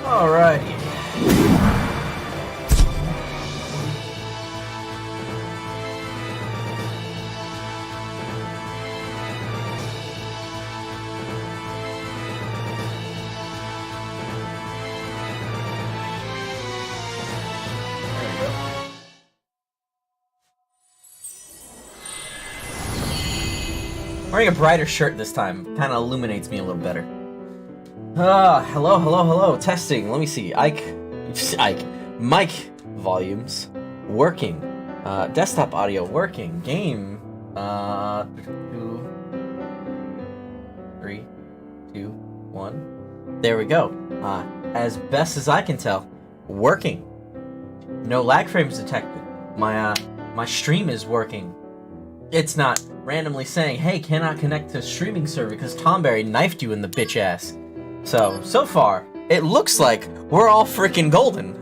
Alrighty. Wearing a brighter shirt this time kind of illuminates me a little better. Hello. Testing. Let me see. Mic volumes working. Desktop audio working. Game. 2, 3, 2, 1. There we go. As best as I can tell, working. No lag frames detected. My stream is working. It's not randomly saying, hey, cannot connect to streaming server because Tomberry knifed you in the bitch ass. So far, it looks like we're all freaking golden.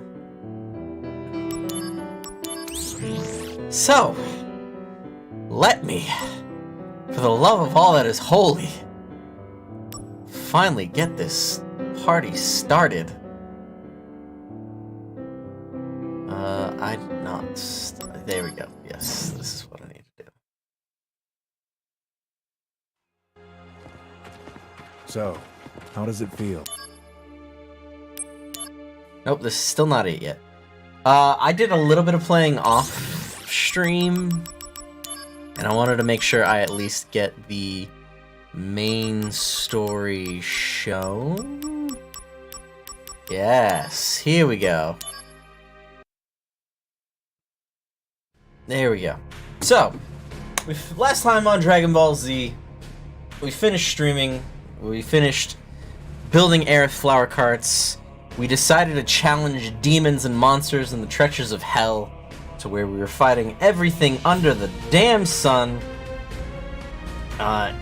So, let me, for the love of all that is holy, finally get this party started. There we go. Yes, this is what I need to do. So, how does it feel? Nope, this is still not it yet. I did a little bit of playing off stream, and I wanted to make sure I at least get the main story shown. Yes, here we go. There we go. So, last time on Dragon Ball Z, we finished streaming, we finished building Aerith flower carts, we decided to challenge demons and monsters in the trenches of hell, to where we were fighting everything under the damn sun,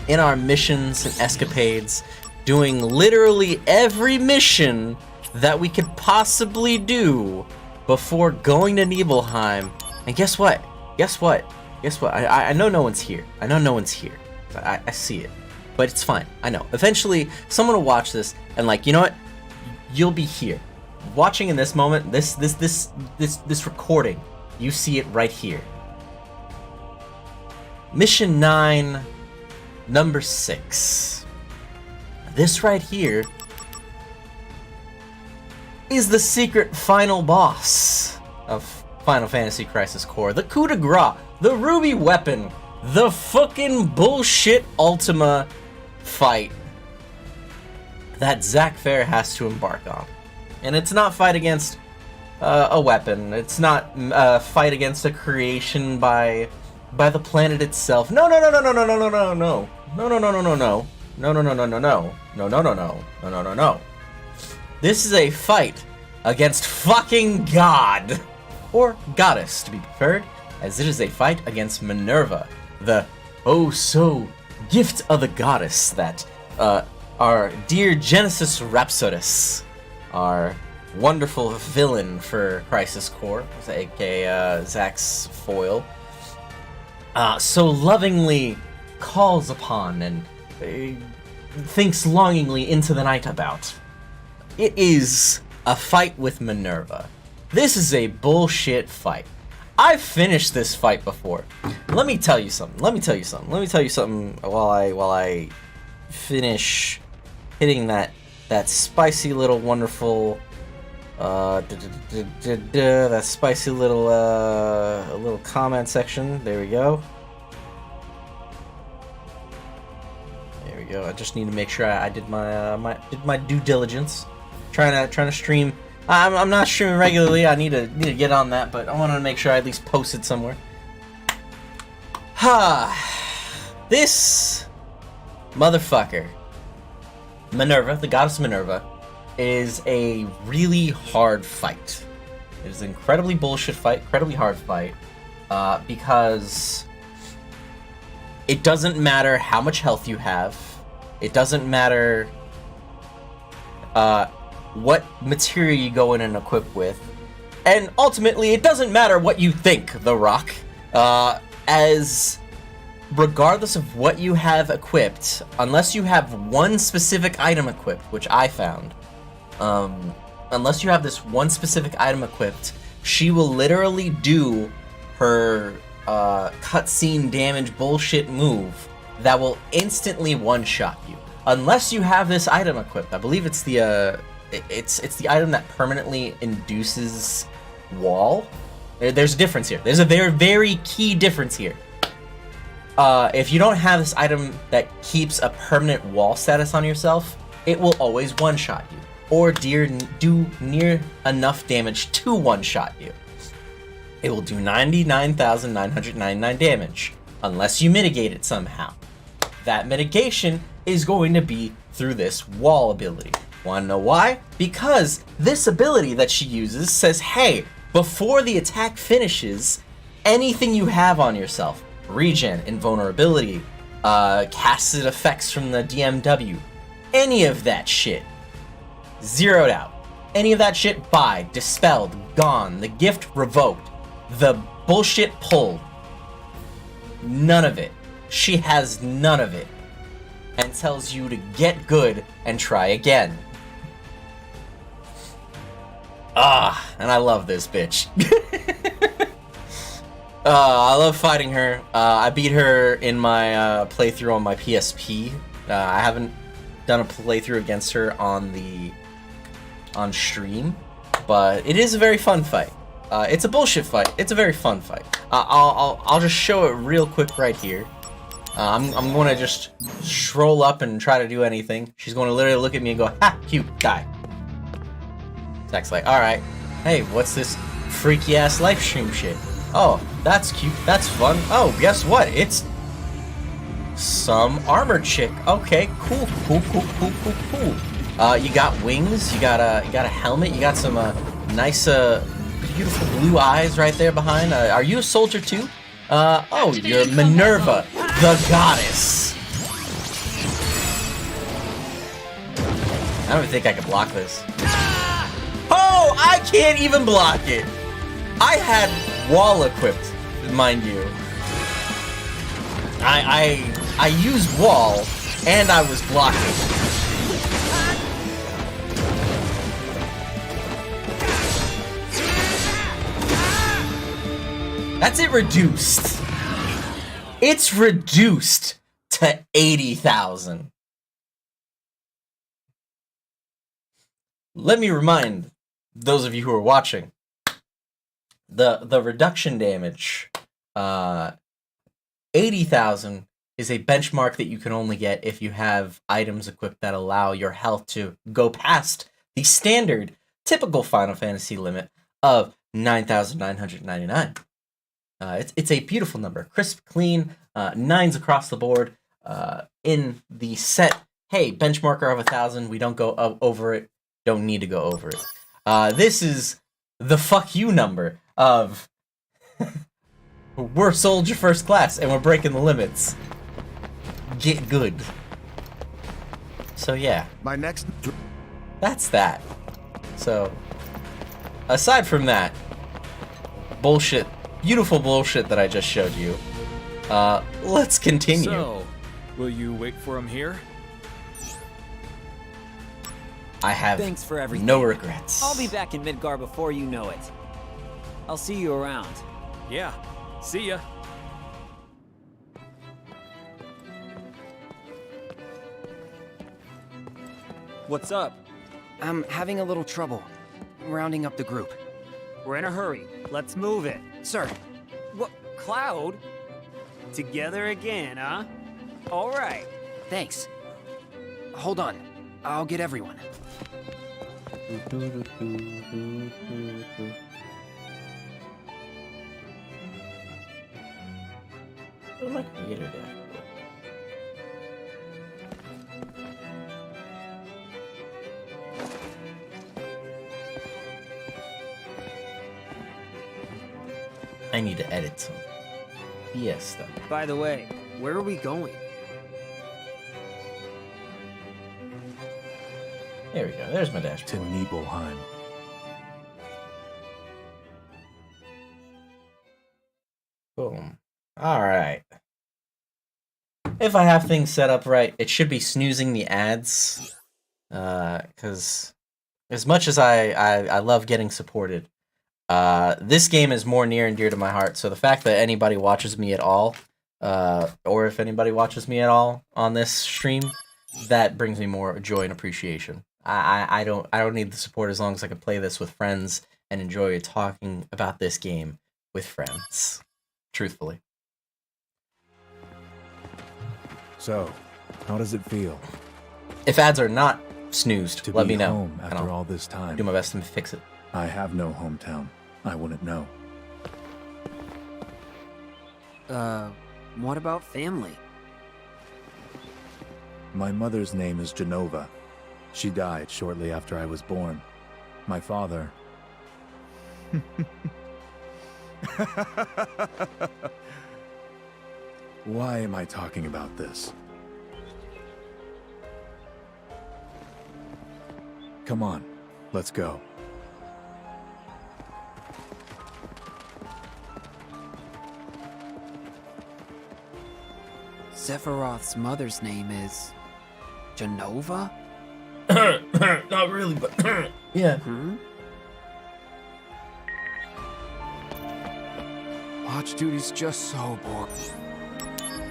in our missions and escapades, doing literally every mission that we could possibly do before going to Nibelheim. And guess what? I know no one's here. I see it. But it's fine. I know. Eventually, someone will watch this and like, you know what? You'll be here. Watching in this moment, this recording, you see it right here. Mission 9, number 6. This right here is the secret final boss of Final Fantasy Crisis Core. The coup de grace, the ruby weapon, the fucking bullshit Ultima fight that Zack has to embark on. And it's not fight against a weapon. It's not fight against a creation by the planet itself. No. This is a fight against fucking God. Or goddess, to be preferred, as it is a fight against Minerva, the oh-so gift of the goddess that our dear Genesis Rhapsodus, our wonderful villain for Crisis Core, aka Zack's foil, so lovingly calls upon and thinks longingly into the night about. It is a fight with Minerva. This is a bullshit fight. I've finished this fight before. Let me tell you something. Let me tell you something while I finish hitting that spicy little wonderful that spicy little comment section. There we go. There we go. I just need to make sure I did my due diligence. Trying to stream. I'm not streaming regularly. I need to get on that, but I want to make sure I at least post it somewhere. This motherfucker, Minerva, the goddess Minerva, is a really hard fight. It is an incredibly bullshit fight, incredibly hard fight, because it doesn't matter how much health you have. It doesn't matter what material you go in and equip with, and ultimately it doesn't matter what you think, The Rock, as regardless of what you have equipped, unless you have one specific item equipped, which I found, unless you have this one specific item equipped, she will literally do her cutscene damage bullshit move that will instantly one-shot you. Unless you have this item equipped. I believe it's the it's the item that permanently induces wall. There's a difference here. There's a very, very key difference here. If you don't have this item that keeps a permanent wall status on yourself, it will always one-shot you, or do near enough damage to one-shot you. It will do 99,999 damage, unless you mitigate it somehow. That mitigation is going to be through this wall ability. Wanna know why? Because this ability that she uses says, hey, before the attack finishes, anything you have on yourself, regen, invulnerability, casted effects from the DMW, any of that shit, zeroed out. Any of that shit, bye, dispelled, gone, the gift revoked, the bullshit pulled. None of it. She has none of it. And tells you to get good and try again. And I love this bitch. I love fighting her. I beat her in my playthrough on my PSP. I haven't done a playthrough against her on stream, but it is a very fun fight. It's a bullshit fight. It's a very fun fight. I'll just show it real quick right here. I'm going to just stroll up and try to do anything. She's going to literally look at me and go, ha, cute, die. Zack's like, alright, hey, what's this freaky ass live stream shit? Oh, that's cute, that's fun. Oh, guess what? It's some armored chick. Okay, cool. You got wings, you got a helmet, you got some nice beautiful blue eyes right there behind. Are you a soldier too? Oh, you're Minerva, the goddess. I don't think I can block this. Oh, I can't even block it. I had wall equipped, mind you. I used wall, and I was blocking. That's it reduced. It's reduced to 80,000. Let me remind those of you who are watching, the reduction damage, 80,000 is a benchmark that you can only get if you have items equipped that allow your health to go past the standard, typical Final Fantasy limit of 9,999. It's a beautiful number, crisp, clean, 9s across the board. In the set, hey, benchmarker of 1,000, we don't go over it, don't need to go over it. This is the fuck you number of we're soldier first class and we're breaking the limits. Get good. So yeah. My next... That's that. So, aside from that, bullshit, beautiful bullshit that I just showed you, let's continue. So, will you wait for him here? I have Thanks for everything. no regrets. I'll be back in Midgar before you know it. I'll see you around. Yeah, see ya. What's up? I'm having a little trouble rounding up the group. We're in a hurry. Let's move it. Sir, What? Cloud? Together again, huh? All right. thanks. Hold on. I'll get everyone. What am I creator dashboard? I need to edit some BS stuff. By the way, where are we going? There we go. There's my To dashboard. Nibelheim. Boom. All right. If I have things set up right, it should be snoozing the ads. Because as much as I love getting supported, this game is more near and dear to my heart. So the fact that anybody watches me at all, or if anybody watches me at all on this stream, that brings me more joy and appreciation. I don't need the support as long as I can play this with friends and enjoy talking about this game with friends. Truthfully. So, how does it feel If ads are not snoozed, to let be me know. home and after I'll all this time? do my best to fix it. I have no hometown. I wouldn't know. What about family? My mother's name is Genova. She died shortly after I was born. My father... Why am I talking about this? Come on, let's go. Sephiroth's mother's name is... Genova? Not really, but yeah. Watch duty's just so boring.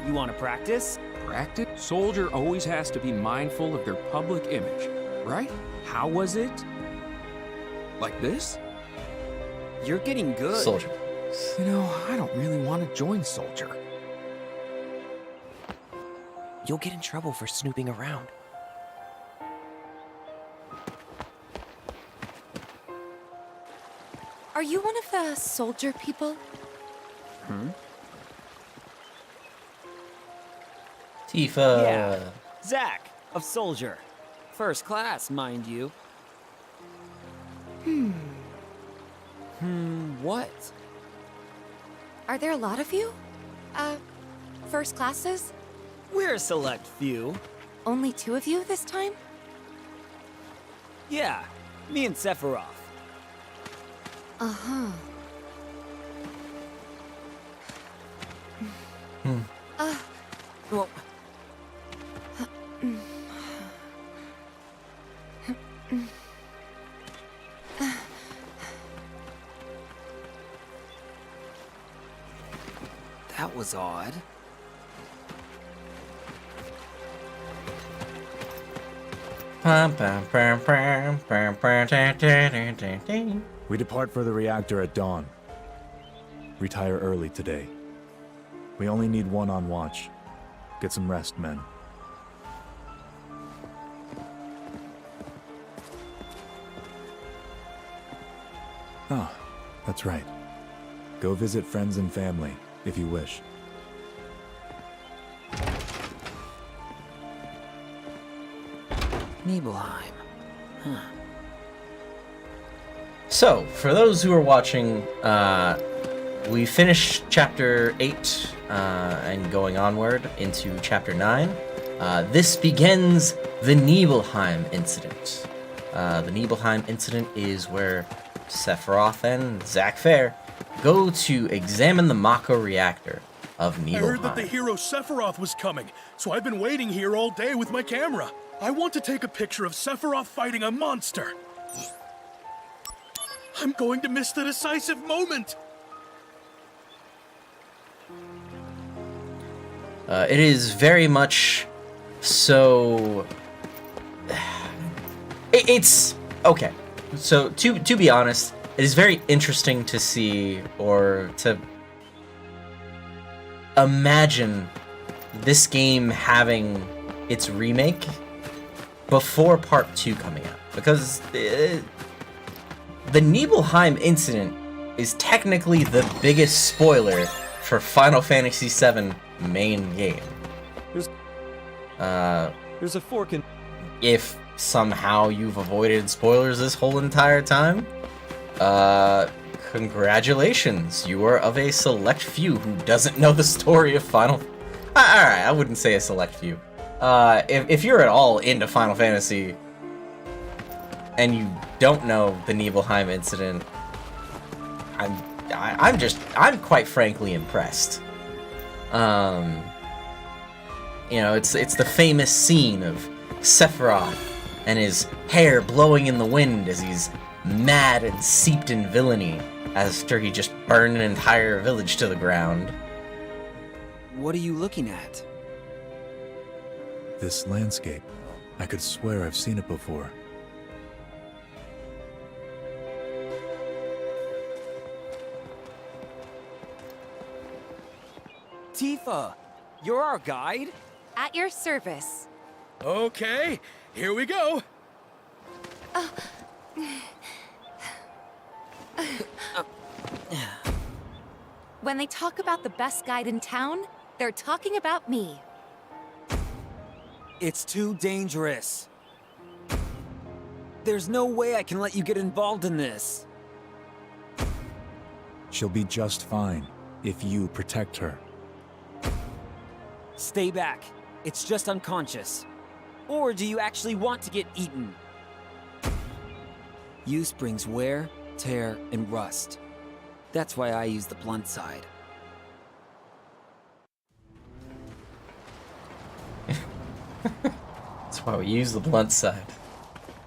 You want to practice? Practice? Soldier always has to be mindful of their public image, right? How was it? Like this? You're getting good. Soldier. You know, I don't really want to join Soldier. You'll get in trouble for snooping around. Are you one of the soldier people? Tifa. Yeah. Zack, of Soldier. First class, mind you. What? Are there a lot of you? First classes? We're a select few. Only 2 of you this time? Yeah, me and Sephiroth. Uh-huh. Well, that was odd. We depart for the reactor at dawn. Retire early today. We only need one on watch. Get some rest, men. Ah, that's right. Go visit friends and family, if you wish. Nibelheim. So, for those who are watching, we finished chapter 8 and going onward into chapter 9. This begins the Nibelheim incident. The Nibelheim incident is where Sephiroth and Zack Fair go to examine the Mako reactor of Nibelheim. I heard that the hero Sephiroth was coming, so I've been waiting here all day with my camera. I want to take a picture of Sephiroth fighting a monster. I'm going to miss the decisive moment. It is very much so. It's okay. So to be honest, it is very interesting to see or to imagine this game having its remake before Part 2 coming out, because the Nibelheim incident is technically the biggest spoiler for Final Fantasy VII main game. There's a fork in... If somehow you've avoided spoilers this whole entire time, congratulations, you are of a select few who doesn't know the story of Final... Alright, I wouldn't say a select few. If you're at all into Final Fantasy and you don't know the Nibelheim incident, I'm quite frankly impressed. You know, it's the famous scene of Sephiroth and his hair blowing in the wind as he's mad and seeped in villainy after he just burned an entire village to the ground. What are you looking at? This landscape. I could swear I've seen it before. Tifa, you're our guide? At your service. Okay, here we go. When they talk about the best guide in town, they're talking about me. It's too dangerous. There's no way I can let you get involved in this. She'll be just fine if you protect her. Stay back. It's just unconscious. Or do you actually want to get eaten? Use brings wear, tear, and rust. That's why I use the blunt side. That's why we use the blunt side.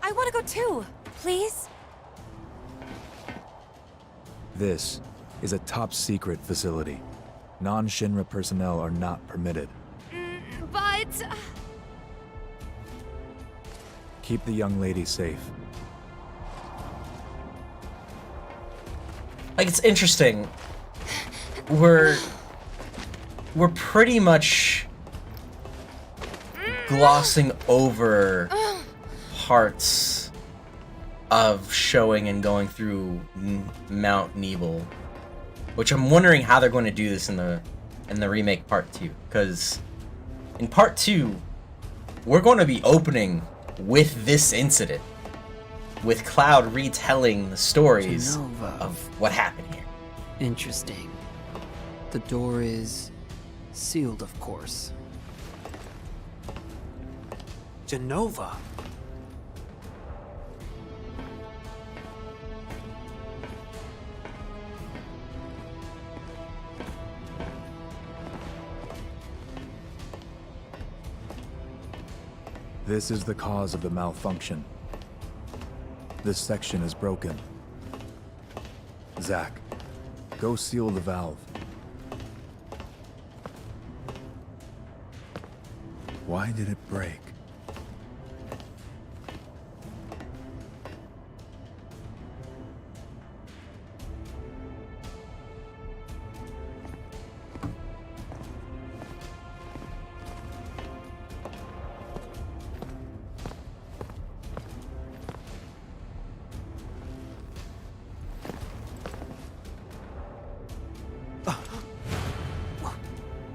I want to go too, please. This is a top-secret facility. Non-Shinra personnel are not permitted. But... Keep the young lady safe. Like, it's interesting. We're pretty much glossing over parts of showing and going through Mount Nibel, which I'm wondering how they're going to do this in the remake Part 2, because in Part 2 we're going to be opening with this incident, with Cloud retelling the stories Jenova. of what happened here. Interesting. The door is sealed, of course. Jenova. This is the cause of the malfunction. This section is broken. Zack, go seal the valve. Why did it break?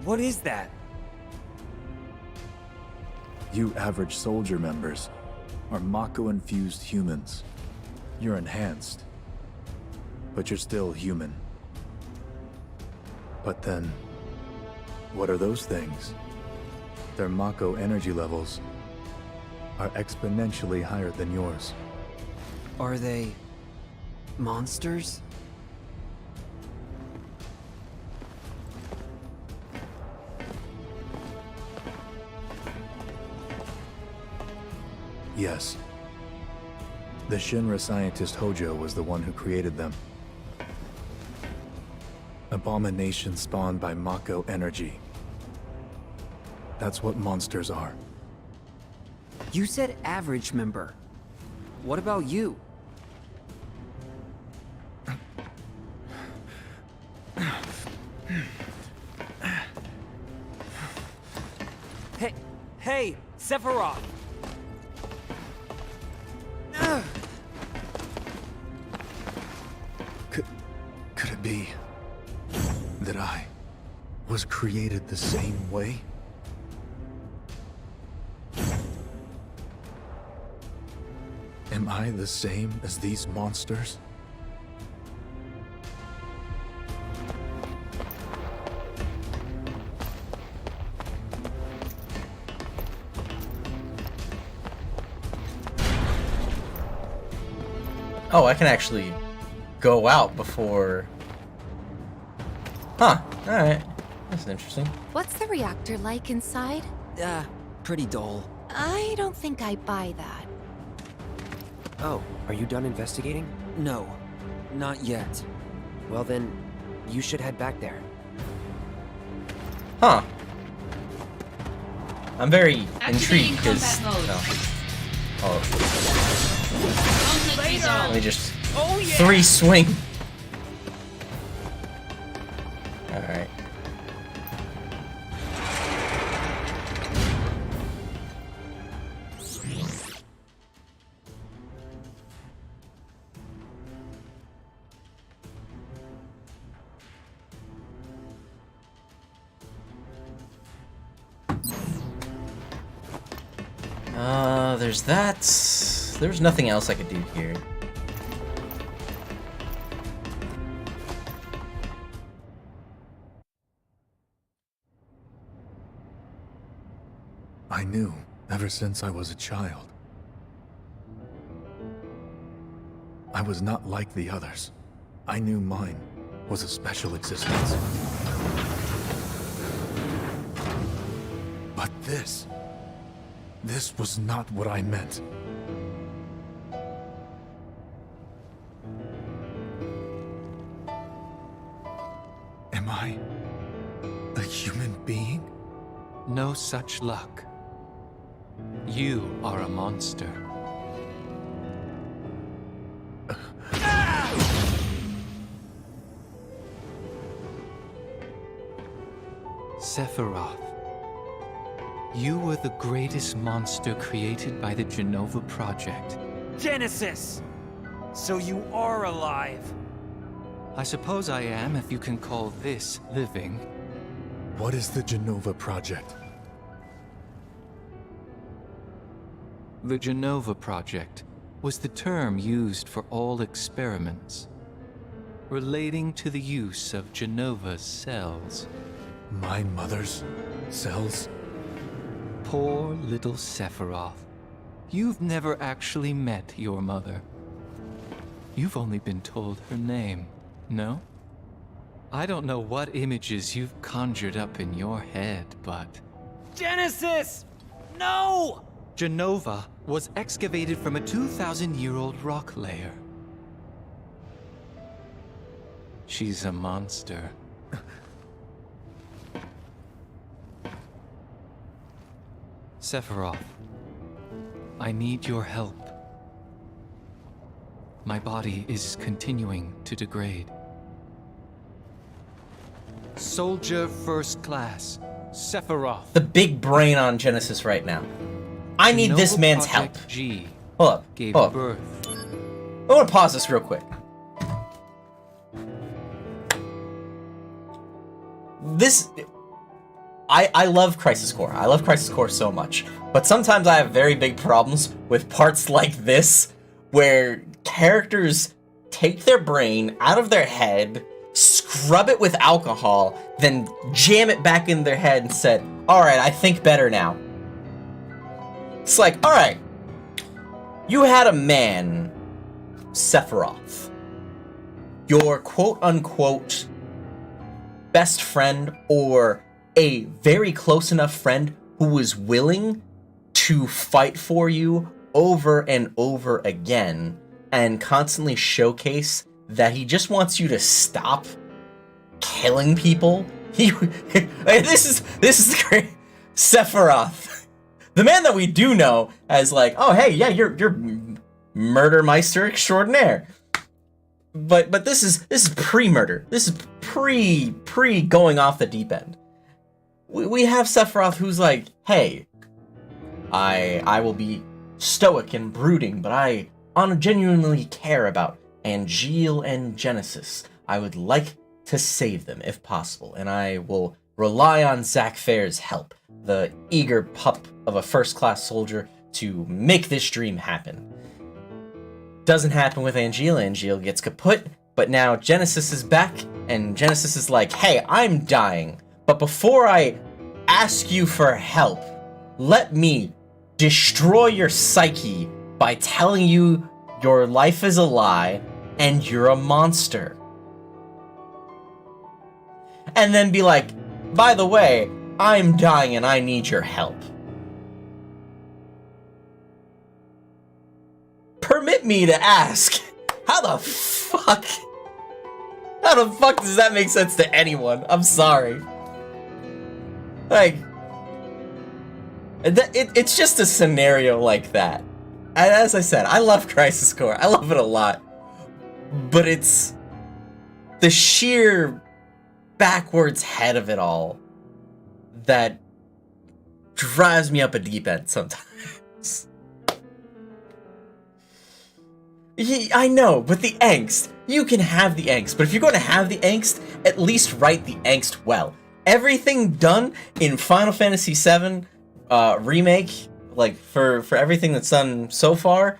What is that? You average soldier members are Mako-infused humans. You're enhanced, but you're still human. But then, what are those things? Their Mako energy levels are exponentially higher than yours. Are they monsters? yes. The Shinra scientist Hojo was the one who created them. Abomination spawned by Mako energy. That's what monsters are. You said average member. What about you? Hey, Sephiroth! Could it be that I was created the same way? Am I the same as these monsters? Oh, I can actually go out before... Huh, alright. That's interesting. What's the reactor like inside? Pretty dull. I don't think I buy that. Oh, are you done investigating? No, not yet. Well then, you should head back there. Huh. I'm very Activating intrigued because... combat mode. Conflict resolved. Let me just... 3 swing! Alright. There's that. There's nothing else I could do here. I knew ever since I was a child. I was not like the others. I knew mine was a special existence. But this was not what I meant. Am I a human being? No such luck. You are a monster. Sephiroth, you were the greatest monster created by the Genova Project. Genesis! So you are alive! I suppose I am if you can call this living. What is the Genova Project? The Genova Project was the term used for all experiments relating to the use of Genova's cells. My mother's cells? Poor little Sephiroth. You've never actually met your mother. You've only been told her name, no? I don't know what images you've conjured up in your head, but... Genesis! No! Genova was excavated from a 2,000-year-old rock layer. She's a monster. Sephiroth, I need your help. My body is continuing to degrade. Soldier First Class, Sephiroth. The big brain on Genesis right now. I need this Genova man's Project help. G Hold up. gave Hold up. birth. I want to pause this real quick. This... I love Crisis Core. I love Crisis Core so much. But sometimes I have very big problems with parts like this, where characters take their brain out of their head, scrub it with alcohol, then jam it back in their head and said, alright, I think better now. It's like, alright, you had a man, Sephiroth, your quote-unquote best friend, or a very close enough friend who was willing to fight for you over and over again and constantly showcase that he just wants you to stop killing people. This is the great Sephiroth, the man that we do know as like, oh hey, yeah, you're murder meister extraordinaire. But this is pre-murder. This is pre going off the deep end. We have Sephiroth who's like, hey, I will be stoic and brooding, but I genuinely care about Angeal and Genesis. I would like to save them if possible, and I will rely on Zack Fair's help, the eager pup of a first-class soldier, to make this dream happen. Doesn't happen with Angeal. Angeal gets kaput, but now Genesis is back, and Genesis is like, hey, I'm dying, but before I ask you for help, let me destroy your psyche by telling you your life is a lie and you're a monster. And then be like, by the way, I'm dying and I need your help. Permit me to ask, how the fuck does that make sense to anyone? I'm sorry. Like, it's just a scenario like that. And as I said, I love Crisis Core. I love it a lot. But it's the sheer backwards head of it all that drives me up a deep end sometimes. I know, but the angst. You can have the angst, but if you're going to have the angst, at least write the angst well. Everything done in Final Fantasy VII Remake, like for everything that's done so far,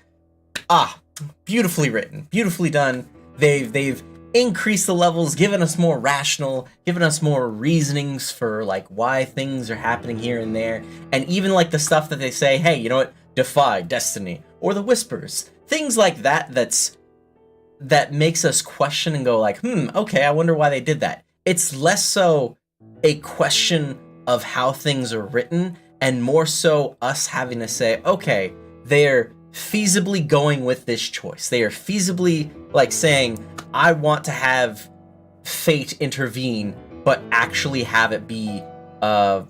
beautifully written, beautifully done. They've increased the levels, given us more rational, given us more reasonings for like why things are happening here and there, and even like the stuff that they say, hey, you know what, defy destiny, or the whispers, things like that. That makes us question and go like, okay, I wonder why they did that. It's less so a question of how things are written, and more so us having to say, okay, they're feasibly going with this choice. They are feasibly like saying, I want to have fate intervene, but actually have it be a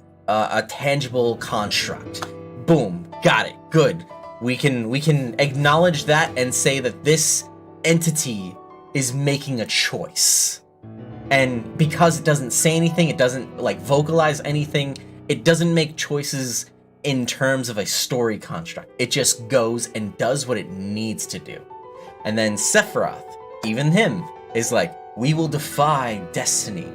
tangible construct. Boom, got it, good. We can acknowledge that and say that this entity is making a choice. And because it doesn't say anything, it doesn't like vocalize anything, it doesn't make choices in terms of a story construct. It just goes and does what it needs to do. And then Sephiroth, even him, is like, we will defy destiny.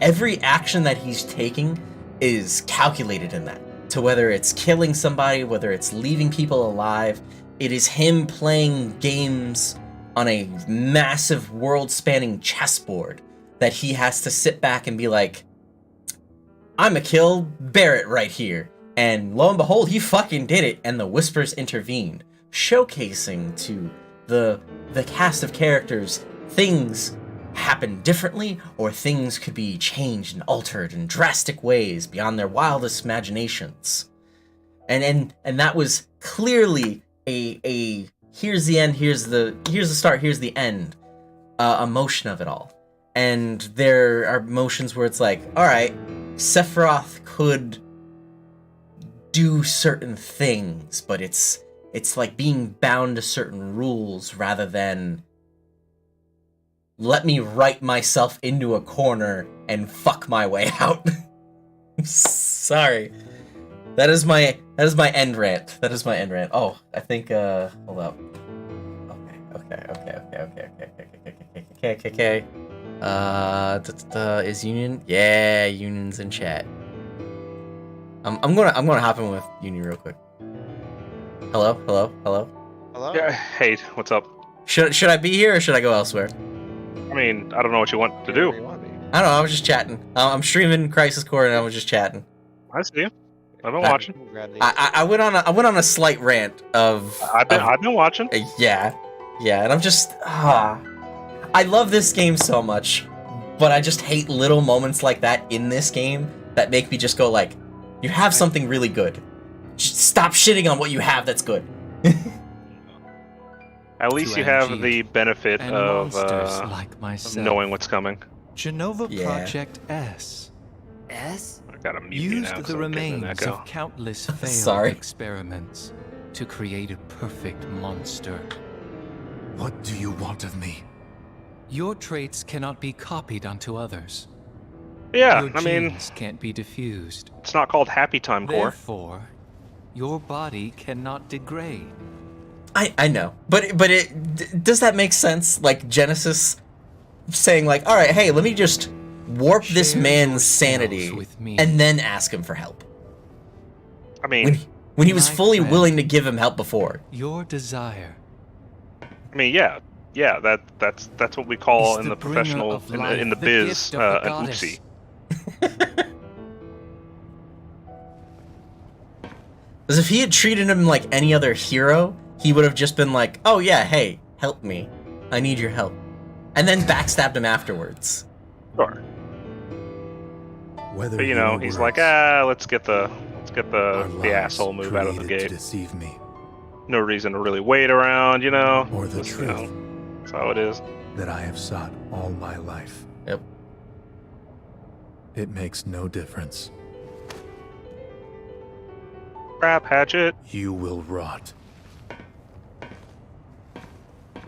Every action that he's taking is calculated in that. To whether it's killing somebody, whether it's leaving people alive, it is him playing games on a massive world-spanning chessboard that he has to sit back and be like, I'ma kill Barrett right here. And lo and behold, he fucking did it, and the Whispers intervened, showcasing to the cast of characters things happen differently, or things could be changed and altered in drastic ways beyond their wildest imaginations. And that was clearly a here's the end, here's the start, here's the end emotion of it all. And there are motions where it's like, alright, Sephiroth could do certain things, but it's like being bound to certain rules rather than let me write myself into a corner and fuck my way out. Sorry. That is my end rant. That is my end rant. Oh, I think hold up. Okay. Is Union? Yeah, Union's in chat. I'm gonna hop in with Union real quick. Hello. Yeah, hey, what's up? Should I be here or should I go elsewhere? I mean, I don't know what you want to do. I don't know. I was just chatting. I'm streaming Crisis Core and I was just chatting. I see. I've been watching. I went on a slight rant of. I've been watching. Yeah, and I'm just. I love this game so much, but I just hate little moments like that in this game that make me just go like, you have something really good. Just stop shitting on what you have that's good. At least To you have Angie the benefit and of monsters like myself. knowing what's coming. Genova Yeah. Project S S? I gotta mute you now used 'cause the I'm getting an remains echo. of countless failed Sorry. experiments to create a perfect monster. What do you want of me? Your traits cannot be copied onto others. Yeah, Your I mean, genes can't be diffused. it's not called Happy Time Core. Therefore, your body cannot degrade. I know, but does that make sense? Like Genesis saying like, all right, hey, let me just warp this Share man's your sanity skills with me. and then ask him for help. I mean, When he was My fully friend. willing to give him help before. Your desire yeah, that's what we call is in the the bringer professional of in the life, the biz gift of the an goddess. oopsie. Because if he had treated him like any other hero, he would have just been like, oh yeah, hey, help me. I need your help. And then backstabbed him afterwards. Sure, Whether but you your know, he's words like, let's get the are the lies asshole move out of the created to gate. deceive me, No reason to really wait around, you know. or the Just, truth you know, that's how it is. that I have sought all my life. Yep. It makes no difference. Crap, hatchet. You will rot.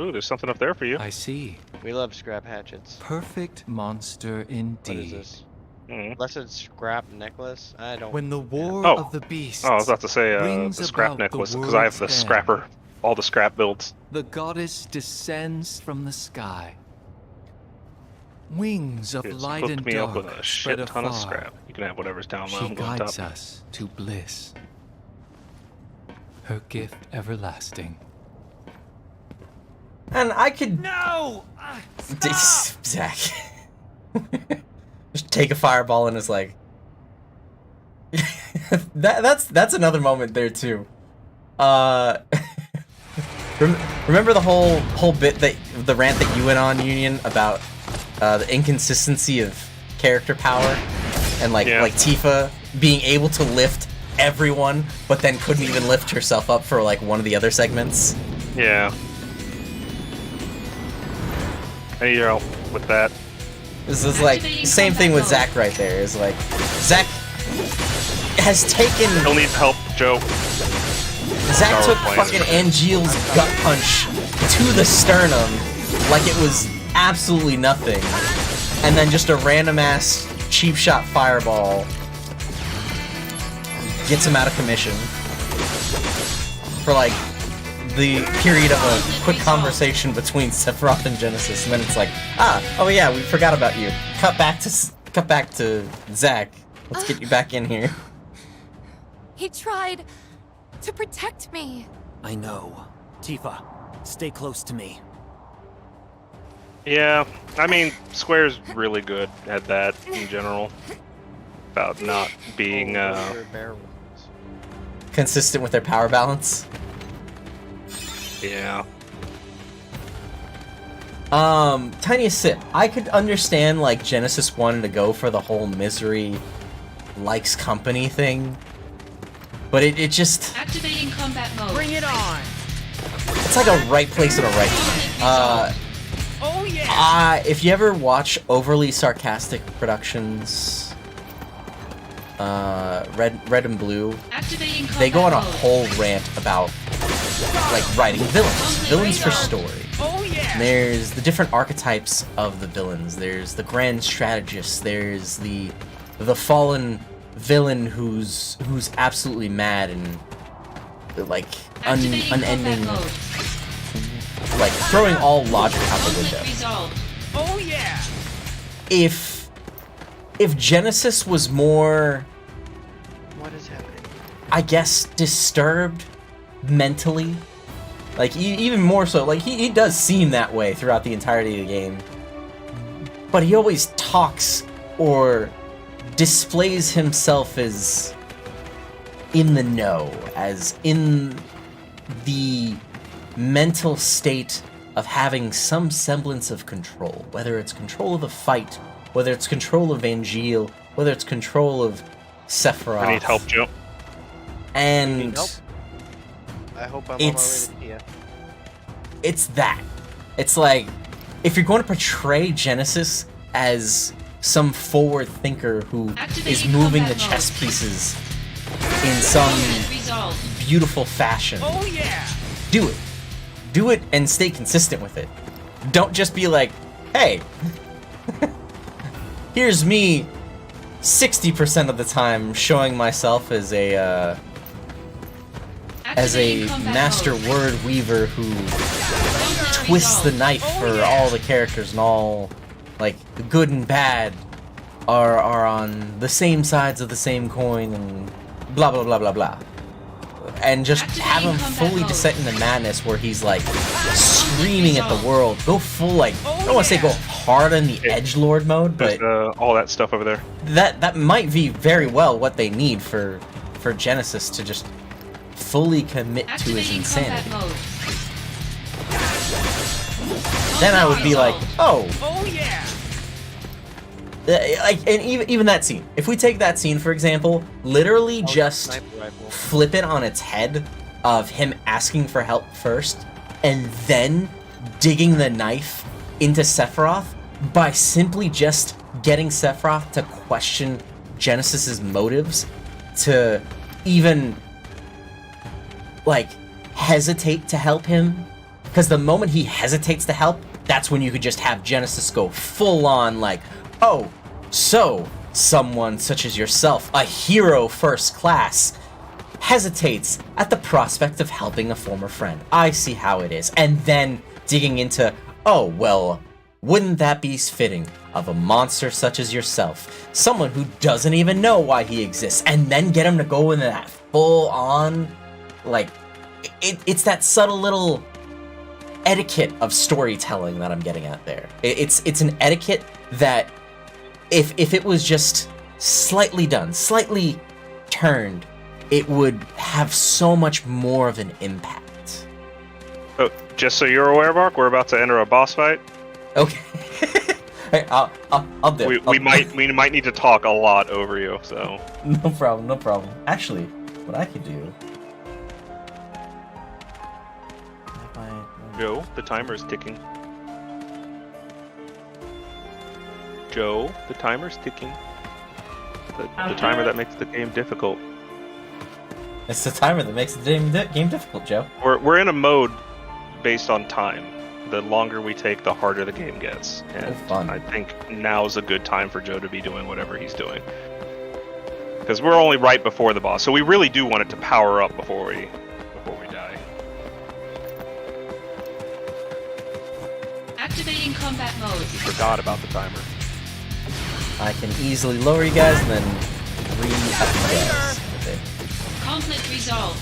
Ooh, there's something up there for you. I see. We love scrap hatchets. Perfect monster What is indeed. this? Mm. Blessed scrap necklace? I don't... When the war Oh. of the beasts Oh, I was about to say brings the scrap about the necklace because I have the world's end, scrapper, all the scrap builds. the goddess descends from the sky. Wings of It's light hooked and me up with dark a spread shit ton of afar. scrap. You can have whatever's down low. She I'm going guides top. us to bliss. Her gift everlasting. And I could No! Zack. Just take a fireball and it's like that's another moment there too. Remember the whole bit that the rant that you went on, Union, about the inconsistency of character power and like Tifa being able to lift everyone but then couldn't even lift herself up for like one of the other segments. Yeah. I need your help with that. This is like same thing with Zack right there. Is like Zack has taken. He'll need help, Joe. Zack Star took Wars fucking plan. Angeal's gut punch to the sternum like it was absolutely nothing, and then just a random ass cheap shot fireball gets him out of commission for like the period of a quick conversation between Sephiroth and Genesis, and then it's like, oh yeah, we forgot about you. Cut back to Zack. Let's get you back in here. He tried to protect me. I know. Tifa, stay close to me. Yeah, I mean, Square's really good at that in general. About not being, Consistent with their power balance. yeah. Tiniest sip. I could understand like Genesis wanted to go for the whole misery likes company thing, but it just Activating combat mode. Bring it on! it's like a right place and a right time. Oh yeah! If you ever watch overly sarcastic productions, Red and Blue, Activating combat they go on a mode. whole rant about like writing villains for story. Oh yeah! And there's the different archetypes of the villains. There's the grand strategist. There's the fallen villain who's absolutely mad and like Activating unending, combat mode. like throwing all logic out the window. Conflict resolved. Oh yeah! If Genesis was more, What is happening? I guess, disturbed mentally, like even more so, like he does seem that way throughout the entirety of the game, but he always talks or displays himself as in the know, as in the mental state of having some semblance of control, whether it's control of the fight, whether it's control of Angeal, whether it's control of Sephiroth. I need help, Joe. And need help? I hope I'm It's- on my way to yeah. It's that. It's like, if you're going to portray Genesis as some forward thinker who is Activating moving the combat chess mode. pieces in some Resolved. beautiful fashion, Oh yeah! do it. Do it and stay consistent with it. Don't just be like, hey, here's me 60% of the time showing myself as a Activating combat master mode. word weaver who twists the knife for all the characters, and all, like, the good and bad are on the same sides of the same coin, and blah blah blah blah blah. And just have him Activating combat fully mode. descent in the madness where he's like screaming at the world. Go full, like, I don't want to say go hard on the edgelord mode, There's but all that stuff over there. that might be very well what they need for Genesis to just fully commit to his Activating insanity. combat mode. Then I would be like, oh, Oh yeah! like, and even that scene. If we take that scene, for example, literally just Sniper rifle. flip it on its head of him asking for help first, and then digging the knife into Sephiroth by simply just getting Sephiroth to question Genesis's motives, to even, like, hesitate to help him. Because the moment he hesitates to help, that's when you could just have Genesis go full on, like, oh, so someone such as yourself, a hero first class, hesitates at the prospect of helping a former friend. I see how it is. And then digging into, oh, well, wouldn't that be fitting of a monster such as yourself, someone who doesn't even know why he exists, and then get him to go into that full on, like, it's that subtle little etiquette of storytelling that I'm getting at there. It's an etiquette that if it was just slightly done, slightly turned, it would have so much more of an impact. Oh, just so you're aware, Mark, we're about to enter a boss fight. Okay. Hey, I'll do. We might need to talk a lot over you, so. No problem, no problem. Actually, what I could do. Joe, the timer is ticking. Joe, the timer's ticking. The timer that makes the game difficult. It's the timer that makes the game difficult, Joe. We're in a mode based on time. The longer we take, the harder the game gets. And fun. I think now's a good time for Joe to be doing whatever he's doing. Because we're only right before the boss, so we really do want it to power up before we die. Activating combat mode. We forgot about the timer. I can easily lower you guys and then re-up you guys with it. Conflict resolved.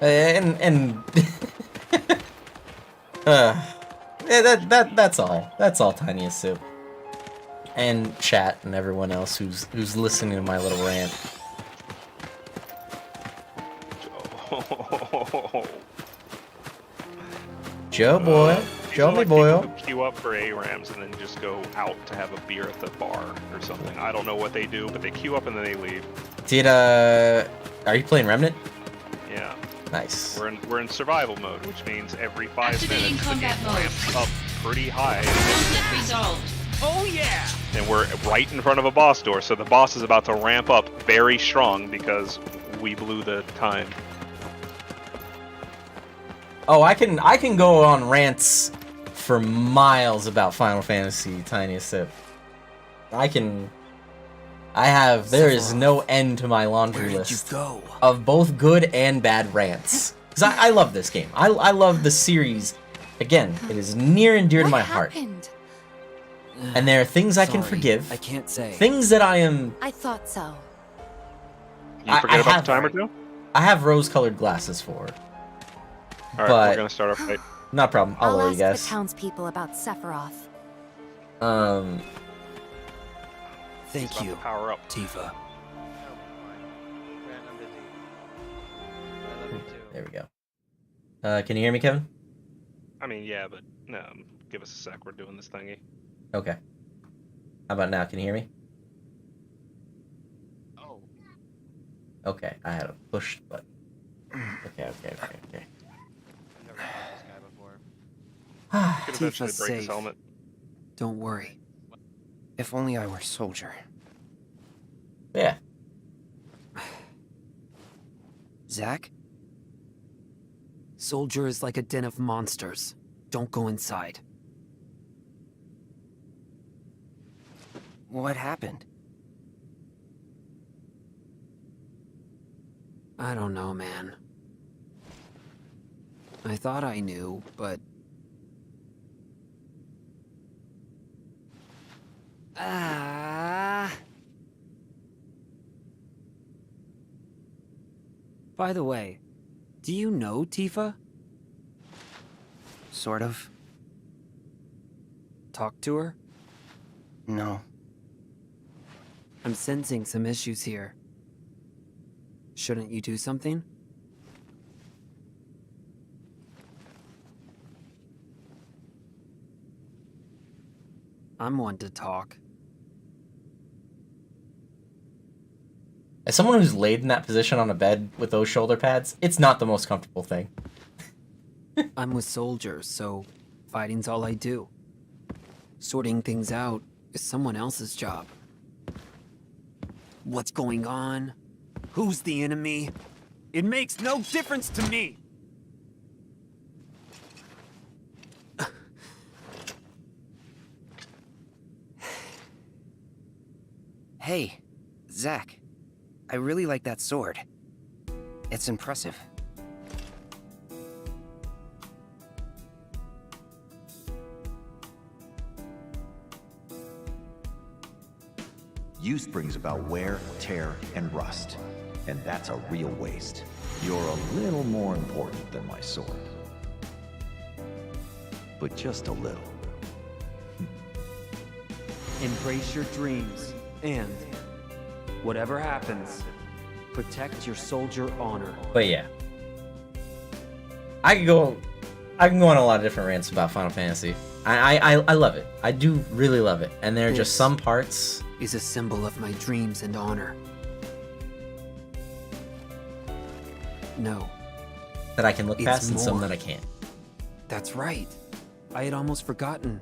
And yeah, that's all. That's all, Tiniest Soup. And chat and everyone else who's listening to my little rant. Joe boy, Joe me boy. Queue up for ARAMs and then just go out to have a beer at the bar or something. I don't know what they do, but they queue up and then they leave. Are you playing Remnant? Yeah. Nice. We're in survival mode, which means every 5 Activating minutes the combat game mode. ramps up pretty high. Conflict resolved. Oh yeah! And we're right in front of a boss door, so the boss is about to ramp up very strong because we blew the time. Oh, I can go on rants for miles about Final Fantasy, Tiniest Sip. There is no end to my laundry list of both good and bad rants. Because I love this game. I love the series. Again, it is near and dear to my heart. And there are things I can forgive. I can't say. Things that I thought so. You forget about have, the timer too? I have rose-colored glasses for. Alright, but we're gonna start our fight. No problem. I'll lower ask you guys. the townspeople about Sephiroth. Thank you, power up. Tifa. There we go. Can you hear me, Kevin? I mean, yeah, but give us a sec. We're doing this thingy. Okay. How about now? Can you hear me? Okay, I had a push button. Okay. Could eventually Tifa's break his safe. helmet. Don't worry. If only I were Soldier. Yeah. Zack? Soldier is like a den of monsters. Don't go inside. What happened? I don't know, man. I thought I knew, but... By the way, do you know Tifa? Sort of. Talk to her? No. I'm sensing some issues here. Shouldn't you do something? I'm one to talk. As someone who's laid in that position on a bed with those shoulder pads, it's not the most comfortable thing. I'm with soldiers, so fighting's all I do. Sorting things out is someone else's job. What's going on? Who's the enemy? It makes no difference to me! Hey, Zack. I really like that sword. It's impressive. Use brings about wear, tear, and rust. And that's a real waste. You're a little more important than my sword. But just a little. Embrace your dreams, and whatever happens, protect your soldier honor. But yeah. I can go on a lot of different rants about Final Fantasy. I love it. I do really love it. And there are just some parts is a symbol of my dreams and honor. No. that I can look It's past and some more. that I can't. That's right. I had almost forgotten.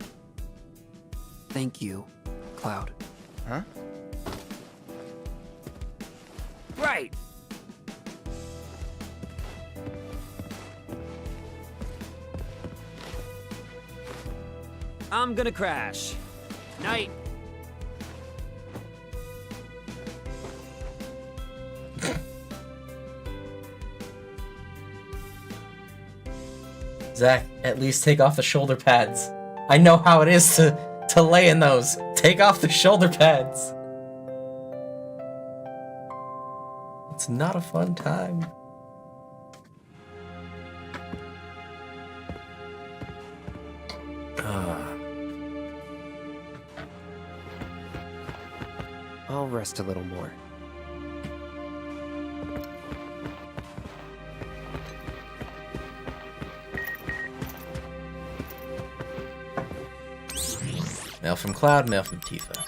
Thank you, Cloud. Huh? Right! I'm gonna crash. Night. Zack, at least take off the shoulder pads. I know how it is to lay in those. Take off the shoulder pads. It's not a fun time. I'll rest a little more. Mail from Cloud, mail from Tifa.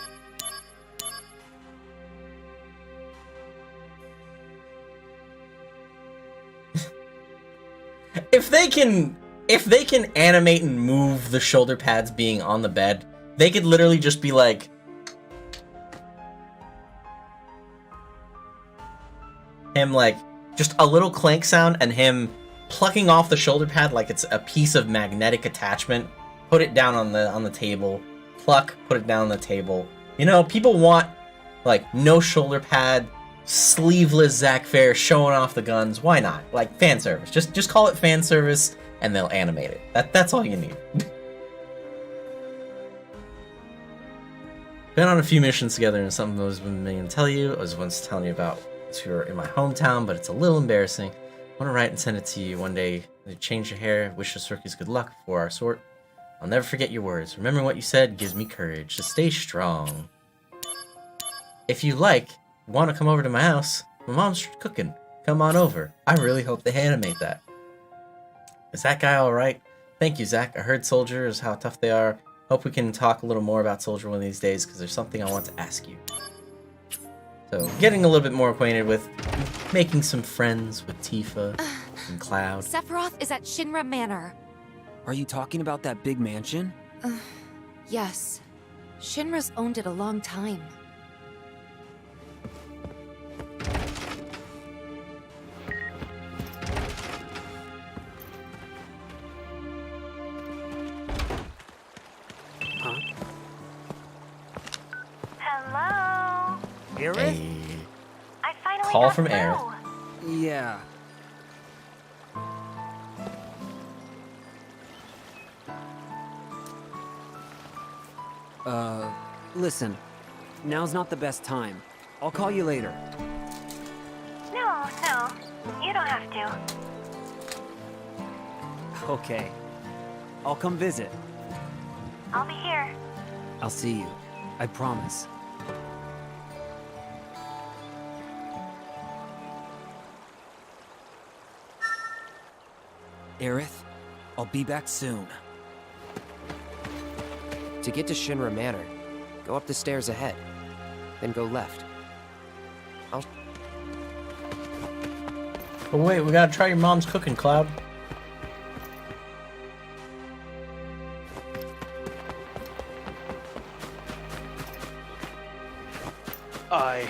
If they can animate and move the shoulder pads being on the bed, they could literally just be like him, like just a little clank sound and him plucking off the shoulder pad like it's a piece of magnetic attachment, put it down on the table, pluck, put it down on the table. You know, people want like no shoulder pad, sleeveless Zack Fair showing off the guns. Why not? Like fan service. Just call it fan service and they'll animate it. That's all you need. Been on a few missions together and something I was meaning to tell you. I was once telling you about who are in my hometown, but it's a little embarrassing. I want to write and send it to you one day. Change your hair. Wish the Circus good luck for our sort. I'll never forget your words. Remembering what you said gives me courage to stay strong. If you want to come over to my house, my mom's cooking. Come on over. I really hope they animate that. Is that guy alright? Thank you, Zack. I heard soldiers, how tough they are. Hope we can talk a little more about Soldier one of these days, because there's something I want to ask you. So, getting a little bit more acquainted with making some friends with Tifa and Cloud. Sephiroth is at Shinra Manor. Are you talking about that big mansion? Yes. Shinra's owned it a long time. Hello? Aerith? Hey. I finally Call got from through. Aerith. Yeah. Listen. Now's not the best time. I'll call you later. No, you don't have to. Okay. I'll come visit. I'll be here. I'll see you. I promise. Aerith, I'll be back soon. To get to Shinra Manor, go up the stairs ahead, then go left. Oh wait, we gotta try your mom's cooking, Cloud. I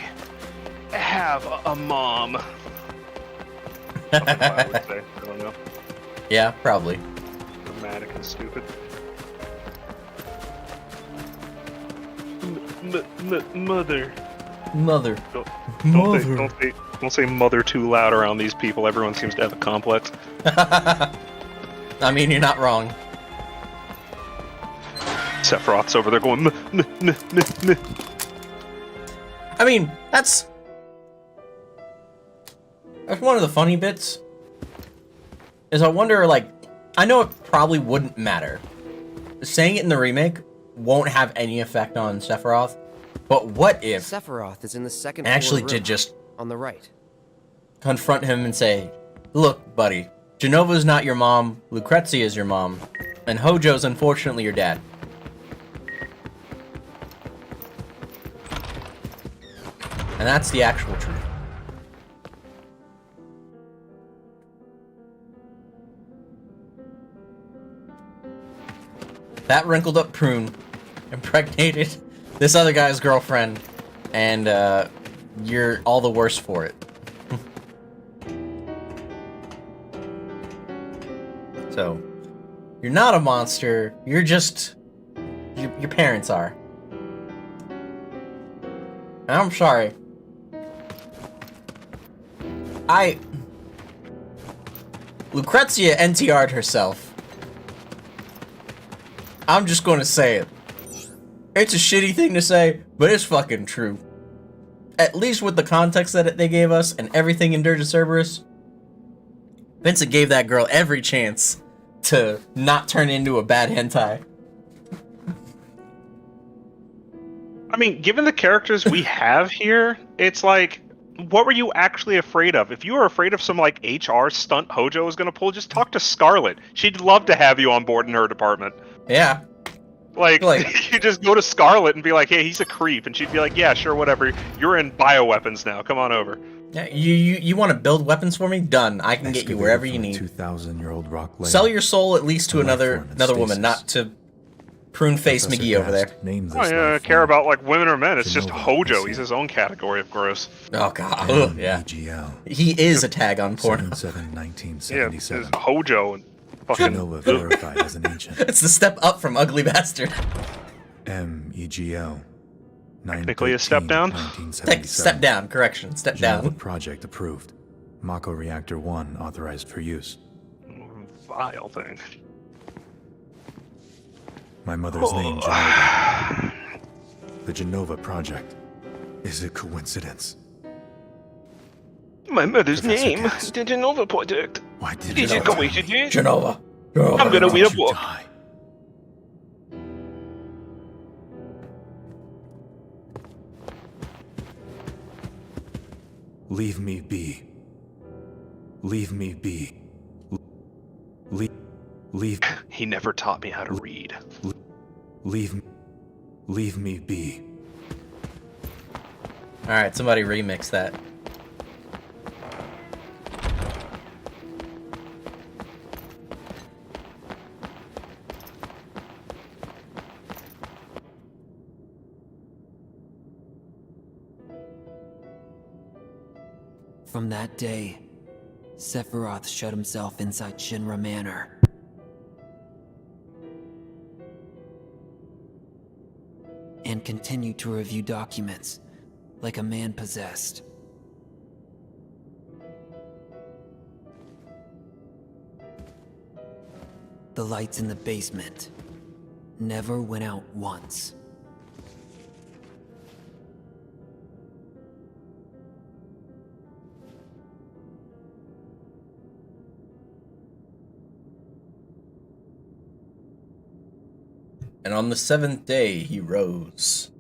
have a mom. Something I would say. I don't know. Yeah, probably. Dramatic and stupid. Mother. Mother. Don't say mother too loud around these people. Everyone seems to have a complex. I mean, you're not wrong. Sephiroth's over there going. I mean, that's one of the funny bits. Is I wonder, like, I know it probably wouldn't matter. Saying it in the remake won't have any effect on Sephiroth, but what if Sephiroth is in the second actually floor did room, just on the right. confront him and say, look, buddy, Genova's not your mom, Lucrezia is your mom, and Hojo's unfortunately your dad. And that's the actual truth. That wrinkled up prune impregnated this other guy's girlfriend, and you're all the worse for it. So, you're not a monster, you're just... your parents are. And I'm sorry. Lucrezia NTR'd herself. I'm just gonna say it. It's a shitty thing to say, but it's fucking true. At least with the context that they gave us and everything in Dirge of Cerberus, Vincent gave that girl every chance to not turn into a bad hentai. I mean, given the characters we have here, it's like, what were you actually afraid of? If you were afraid of some, like, HR stunt Hojo was gonna pull, just talk to Scarlet. She'd love to have you on board in her department. Yeah. Like you just go to Scarlet and be like, hey, he's a creep. And she'd be like, yeah, sure, whatever. You're in bioweapons now. Come on over. Yeah, you want to build weapons for me? Done. I can get you wherever you need. 2,000-year-old rock layer. Sell your soul at least to another woman, not to prune face McGee over there. I don't care about like women or men. It's just Hojo. He's his own category of gross. Oh god. Ugh, yeah. He is a tag on porn. 1977. Yeah, it's Hojo and fucking. Genova verified as an ancient. It's the step up from Ugly Bastard. MEGL. Technically a step down? Step down, correction. Step Genova down. project approved. Mako Reactor 1 authorized for use. Vile thing. My mother's name, Genova. The Genova project. Is it coincidence? My mother's Professor name, Cass. the Genova project. Why did Is it coincidence? Genova. I'm gonna read a book. Die? Leave me be. Leave me be. Leave. He never taught me how to read. Leave me be. Alright, somebody remix that. From that day, Sephiroth shut himself inside Shinra Manor. And continued to review documents, like a man possessed. The lights in the basement never went out once. And on the 7th day, he rose.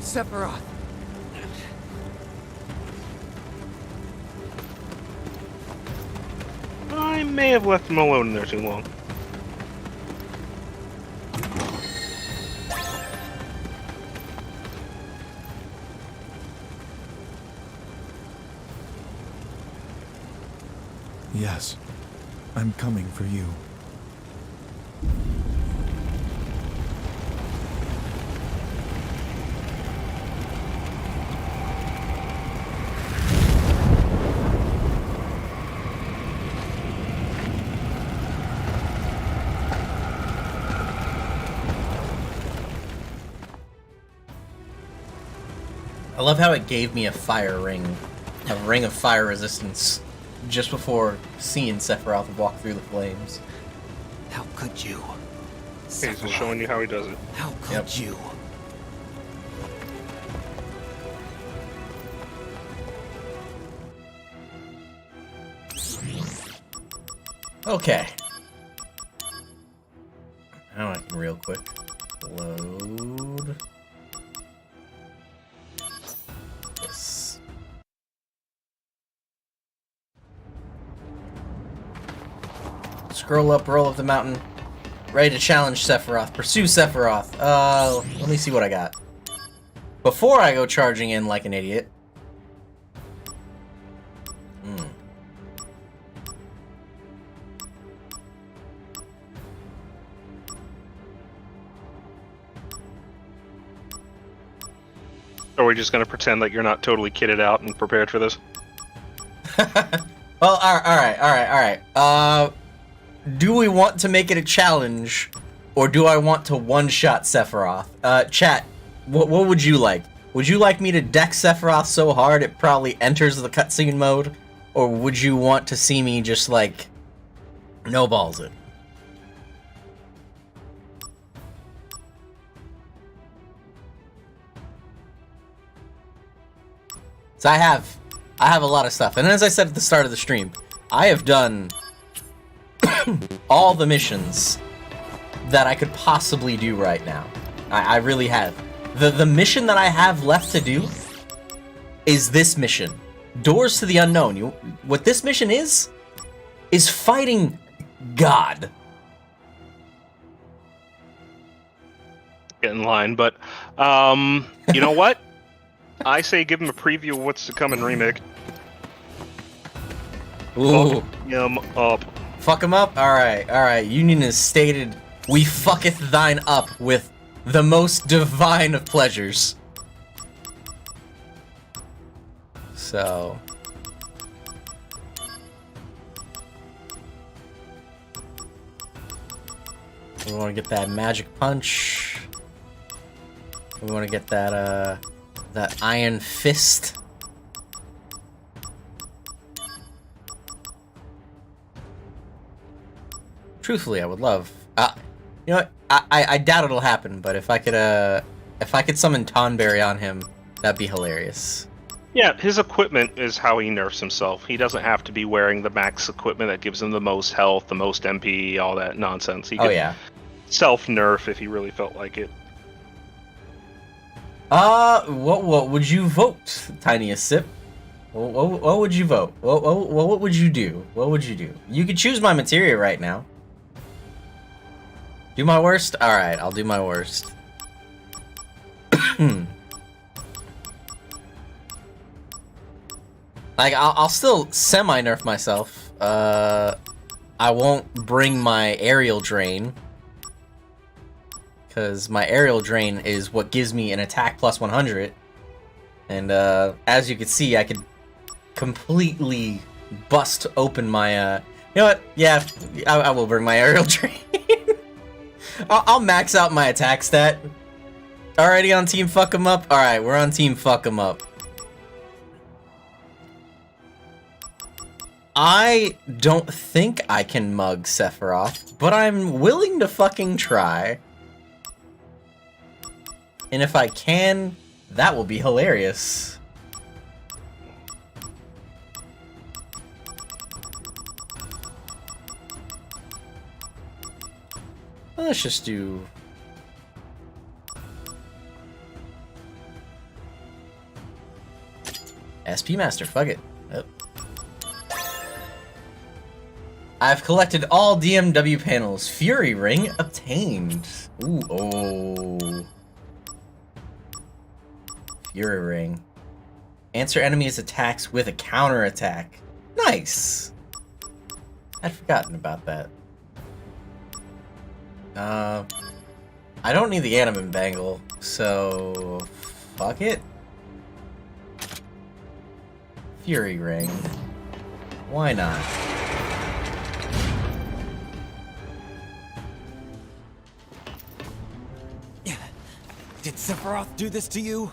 Sephiroth! I may have left him alone in there too long. Yes, I'm coming for you. I love how it gave me a fire ring. A ring of fire resistance. Just before seeing Sephiroth walk through the flames. How could you? He's just showing you how he does it. How could you? Okay. Now I can real quick load this. Scroll up, roll up the mountain. Ready to challenge Sephiroth. Pursue Sephiroth. Let me see what I got. Before I go charging in like an idiot. Or are we just going to pretend like you're not totally kitted out and prepared for this? Well, alright. Do we want to make it a challenge, or do I want to one-shot Sephiroth? Chat, what would you like? Would you like me to deck Sephiroth so hard it probably enters the cutscene mode? Or would you want to see me just, like, no-balls it? So I have a lot of stuff. And as I said at the start of the stream, I have done all the missions that I could possibly do right now. I really have. The mission that I have left to do is this mission. Doors to the Unknown. What this mission is fighting God. Get in line, but you know what? I say give him a preview of what's to come in Remake. Ooh. Fuck him up. Fuck him up? Alright. Union has stated, we fucketh thine up with the most divine of pleasures. So... we want to get that magic punch. We want to get that, that iron fist. Truthfully, I would love. You know what? I doubt it'll happen, but if I could summon Tonberry on him, that'd be hilarious. Yeah, his equipment is how he nerfs himself. He doesn't have to be wearing the max equipment that gives him the most health, the most MP, all that nonsense. He could self-nerf if he really felt like it. What would you vote, Tiniest Sip? What would you vote? What would you do? What would you do? You could choose my materia right now. Do my worst? Alright, I'll do my worst. Like, I'll still semi-nerf myself. I won't bring my aerial drain. Because my aerial drain is what gives me an attack plus 100. And as you can see, I could completely bust open my... You know what? Yeah, I will bring my aerial drain. I'll max out my attack stat. Already on Team Fuck 'em Up? Alright, we're on Team Fuck 'em Up. I don't think I can mug Sephiroth, but I'm willing to fucking try. And if I can, that will be hilarious. Let's just do... SP Master, fuck it. Oh. I've collected all DMW panels. Fury Ring obtained. Ooh, oh. Fury Ring. Answer enemies' attacks with a counter attack. Nice. I'd forgotten about that. I don't need the Animate Bangle, so fuck it. Fury Ring. Why not? Did Sephiroth do this to you?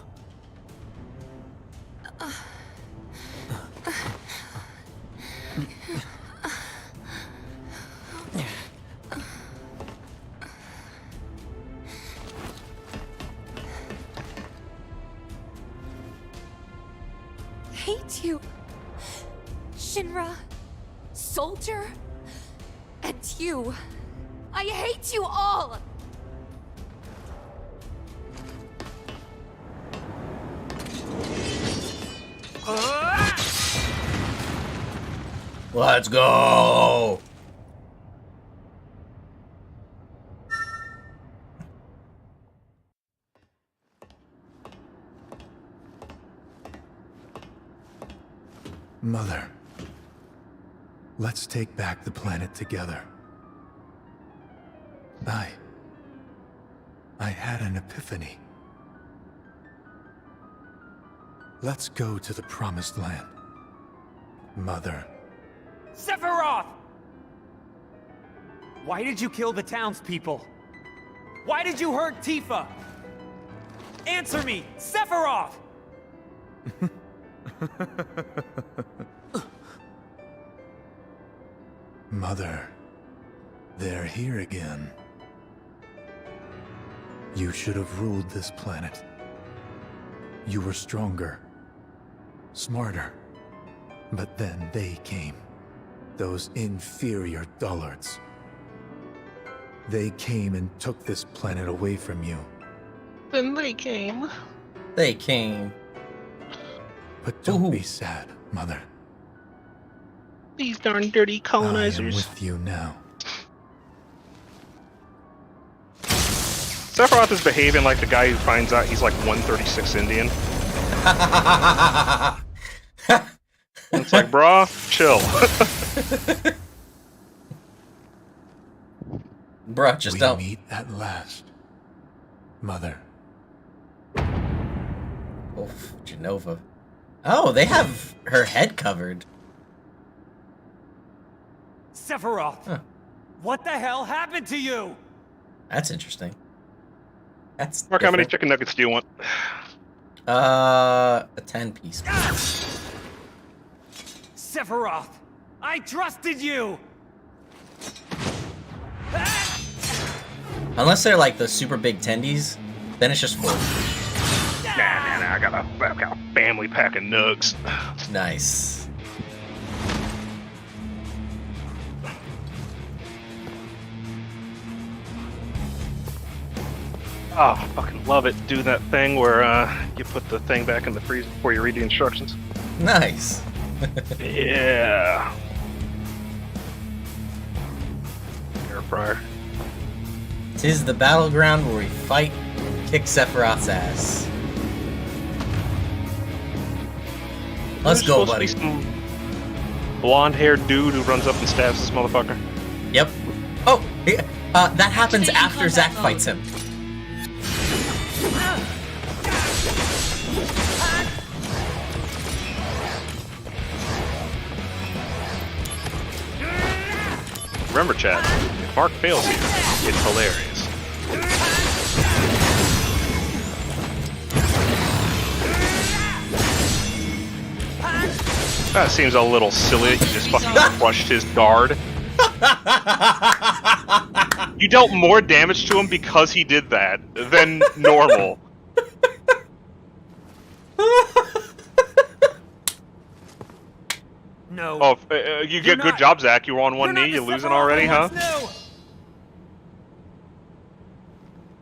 Hate you, Shinra, Soldier, and you. I hate you all! Let's go! Mother, let's take back the planet together. I had an epiphany. Let's go to the Promised Land. Mother. Sephiroth! Why did you kill the townspeople? Why did you hurt Tifa? Answer me, Sephiroth! Mother, they're here again. You should have ruled this planet. You were stronger, smarter, but then they came. Those inferior dullards. They came and took this planet away from you. Then they came. They came. But don't be sad, Mother. These darn dirty colonizers. I am with you now. Sephiroth is behaving like the guy who finds out he's like 136 Indian. It's like, brah, chill. Bruh, just don't. We meet at last, Mother. Oof, Genova. Oh, they have her head covered. Sephiroth! Huh. What the hell happened to you? That's interesting. That's Mark, how many different. chicken nuggets do you want? A 10-piece. Sephiroth! I trusted you! Unless they're like the super big tendies, then it's just 4. Nah, I got a family pack of nugs. Nice. Oh, I fucking love it. Do that thing where you put the thing back in the freezer before you read the instructions. Nice. Yeah. Air fryer. 'Tis the battleground where we fight and kick Sephiroth's ass. Let's There's go, supposed to buddy. be some blonde-haired dude who runs up and stabs this motherfucker. Yep. Oh, that happens Activating after combat Zack mode. fights him. Remember, chat, if Mark fails here, it's hilarious. That seems a little silly that you just fucking crushed his guard. You dealt more damage to him because he did that than normal. No. Oh, you get good job, Zach. You were on one You're knee. not You the losing Sephiroth already, who huh? wants new.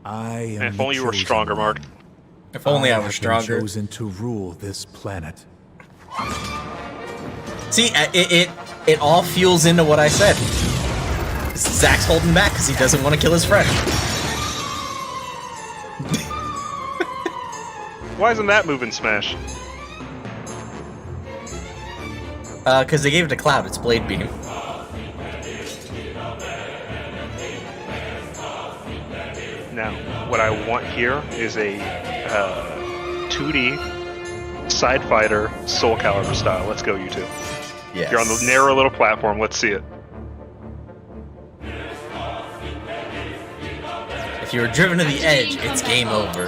I am If the only you were chosen stronger, one. Mark. If only I have were been stronger. chosen to rule this planet. See, it all fuels into what I said. Zack's holding back because he doesn't want to kill his friend. Why isn't that moving Smash? Because they gave it to Cloud. It's Blade Beam. Now, what I want here is a 2D side fighter Soul Calibur style. Let's go, you two. Yes. You're on the narrow little platform. Let's see it. If you were driven to the edge, it's game over.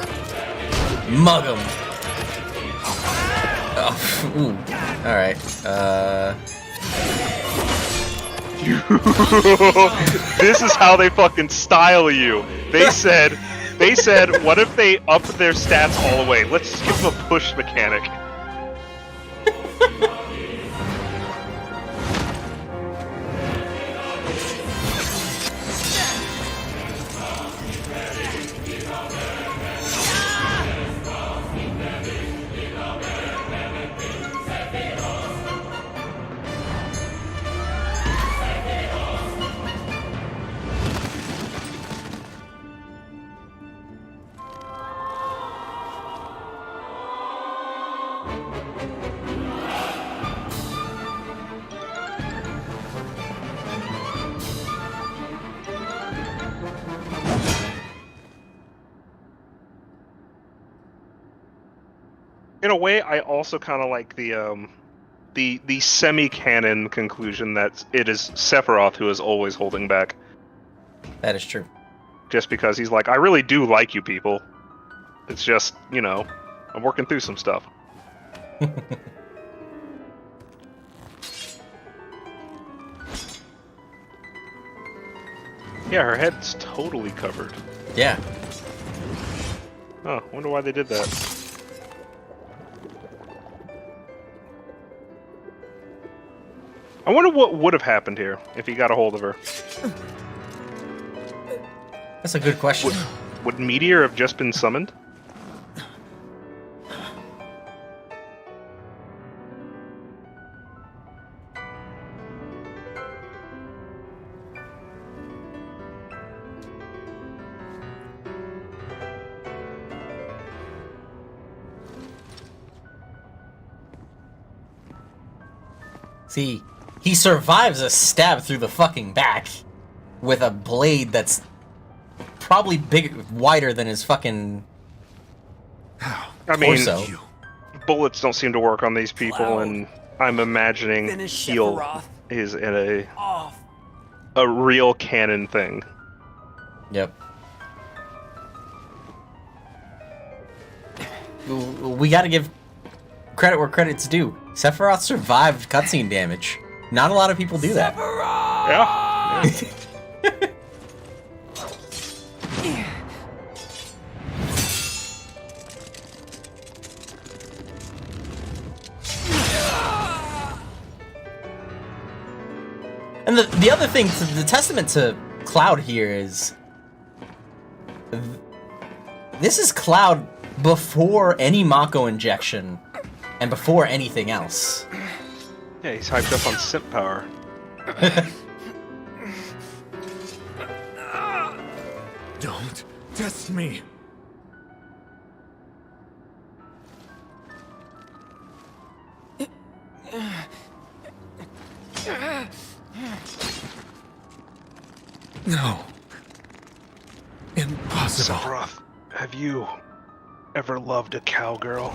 Mug him. Oh, ooh. Alright. This is how they fucking style you. They said, what if they up their stats all the way? Let's just give them a push mechanic. In a way, I also kind of like the semi-canon conclusion that it is Sephiroth who is always holding back. That is true. Just because he's like, I really do like you people. It's just, you know, I'm working through some stuff. Yeah, her head's totally covered. Yeah. Oh, wonder why they did that. I wonder what would have happened here if he got a hold of her. That's a good question. Would Meteor have just been summoned? See, he survives a stab through the fucking back with a blade that's probably wider than his fucking I mean, torso. bullets don't seem to work on these people, Cloud. and I'm imagining Finish heal Sephiroth is in off. a real canon thing. Yep. We gotta give credit where credit's due. Sephiroth survived cutscene damage. Not a lot of people do that. Yeah. And the other thing, the testament to Cloud here is... This is Cloud before any Mako injection And before anything else. Yeah, he's hyped up on simp power. Don't test me. No. Impossible. Sephiroth, have you ever loved a cowgirl?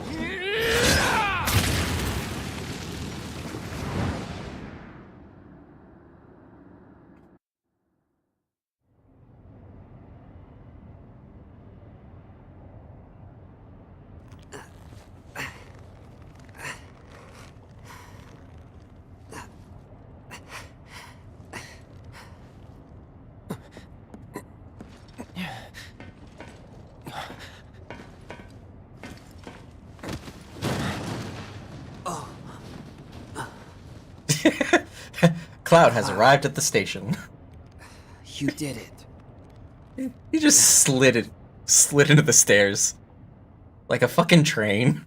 Cloud has arrived at the station. You did it. He just slid into the stairs. Like a fucking train.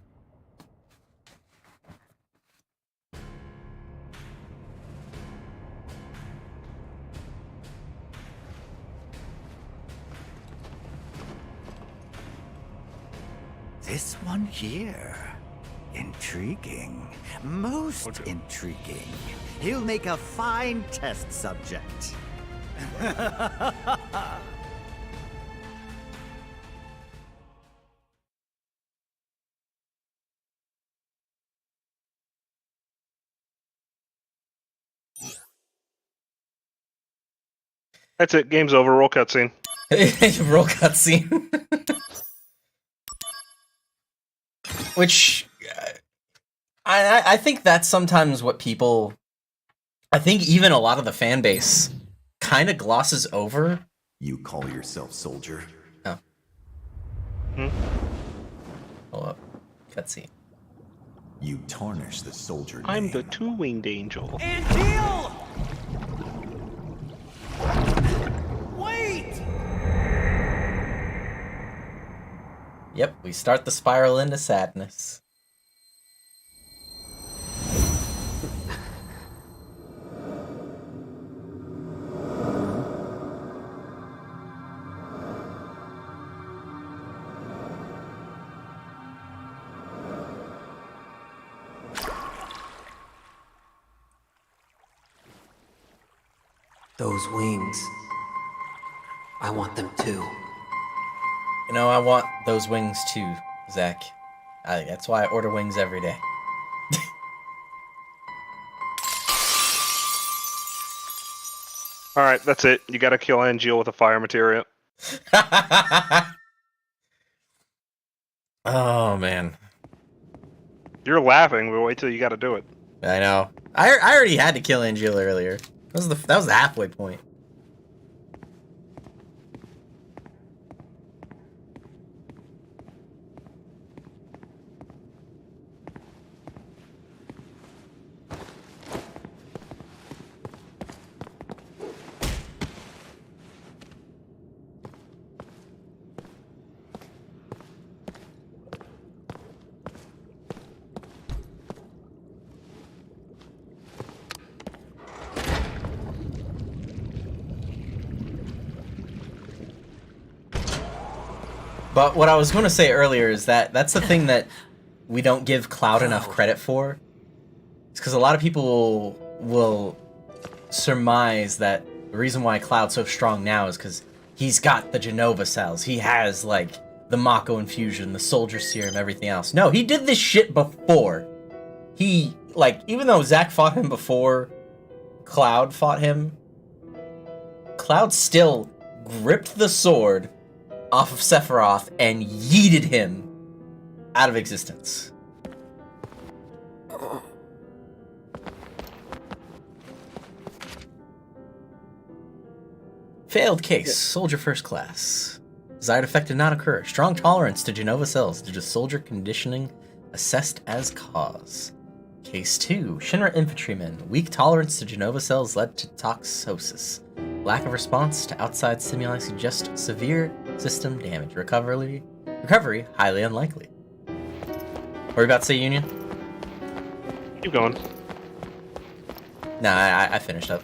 This one here. Intriguing. Most intriguing. He'll make a fine test subject. That's it. Game's over. Roll cutscene. Roll cutscene. Which, I think that's sometimes what people... I think even a lot of the fan base kind of glosses over. You call yourself soldier? Oh. Hold up. Cutscene. You tarnish the soldier name. I'm the two-winged angel. Angeal! Wait! Yep, we start the spiral into sadness. Those wings. I want them too. You know, I want those wings too, Zack. That's why I order wings every day. Alright, that's it. You gotta kill Angeal with a fire materia. Oh, man. You're laughing, but wait till you gotta do it. I know. I already had to kill Angeal earlier. That was the halfway point. But what I was going to say earlier is that that's the thing that we don't give Cloud enough credit for. It's because a lot of people will surmise that the reason why Cloud's so strong now is because he's got the Genova cells. He has, like, the Mako infusion, the Soldier Serum, everything else. No, he did this shit before. He, like, even though Zack fought him before Cloud fought him, Cloud still gripped the sword off of Sephiroth and yeeted him out of existence. Failed case. Soldier first class. Desired effect did not occur. Strong tolerance to Genova cells due to soldier conditioning assessed as cause. Case 2. Shinra infantryman. Weak tolerance to Genova cells led to toxosis. Lack of response to outside stimuli suggests severe system damage. Recovery highly unlikely. What are you about to say, Union? Keep going. Nah, I finished up.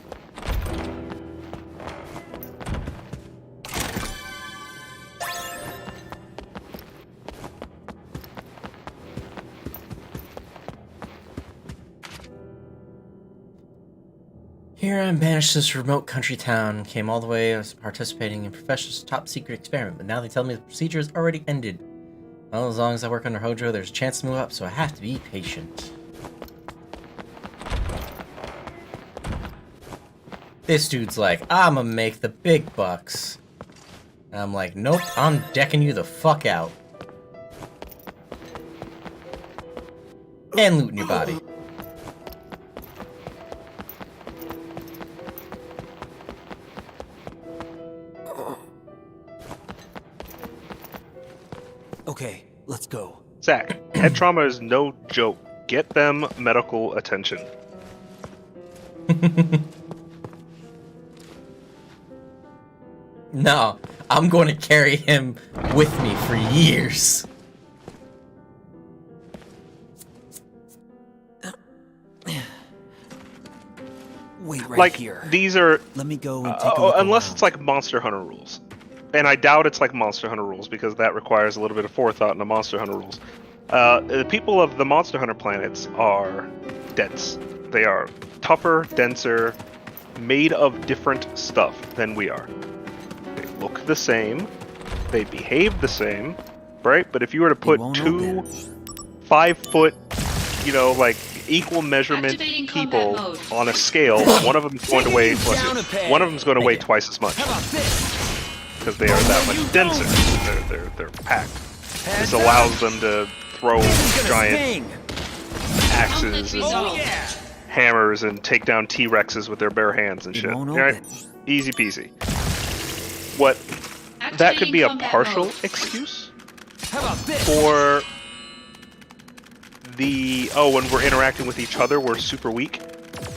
Here I'm banished to this remote country town. Came all the way as participating in Professor's top secret experiment, but now they tell me the procedure is already ended. Well, as long as I work under Hojo, there's a chance to move up, so I have to be patient. This dude's like, I'ma make the big bucks. And I'm like, nope, I'm decking you the fuck out. And looting your body. Okay, let's go. Zack, head trauma is no joke. Get them medical attention. No, I'm going to carry him with me for years. Wait right Like, here. these are... Let me go and take a look unless around. it's like Monster Hunter rules. And I doubt it's like Monster Hunter rules, because that requires a little bit of forethought in the Monster Hunter rules. The people of the Monster Hunter planets are dense. They are tougher, denser, made of different stuff than we are. They look the same, they behave the same, right? But if you were to put two 5-foot, you know, like equal measurement Activating people combat mode. on a scale, one of them's going to weigh one of them's going to weigh twice as much because they are that much denser. They're packed. This allows them to throw giant axes and hammers and take down T-Rexes with their bare hands and shit. Right? Easy peasy. What? That could be a partial excuse for the when we're interacting with each other we're super weak,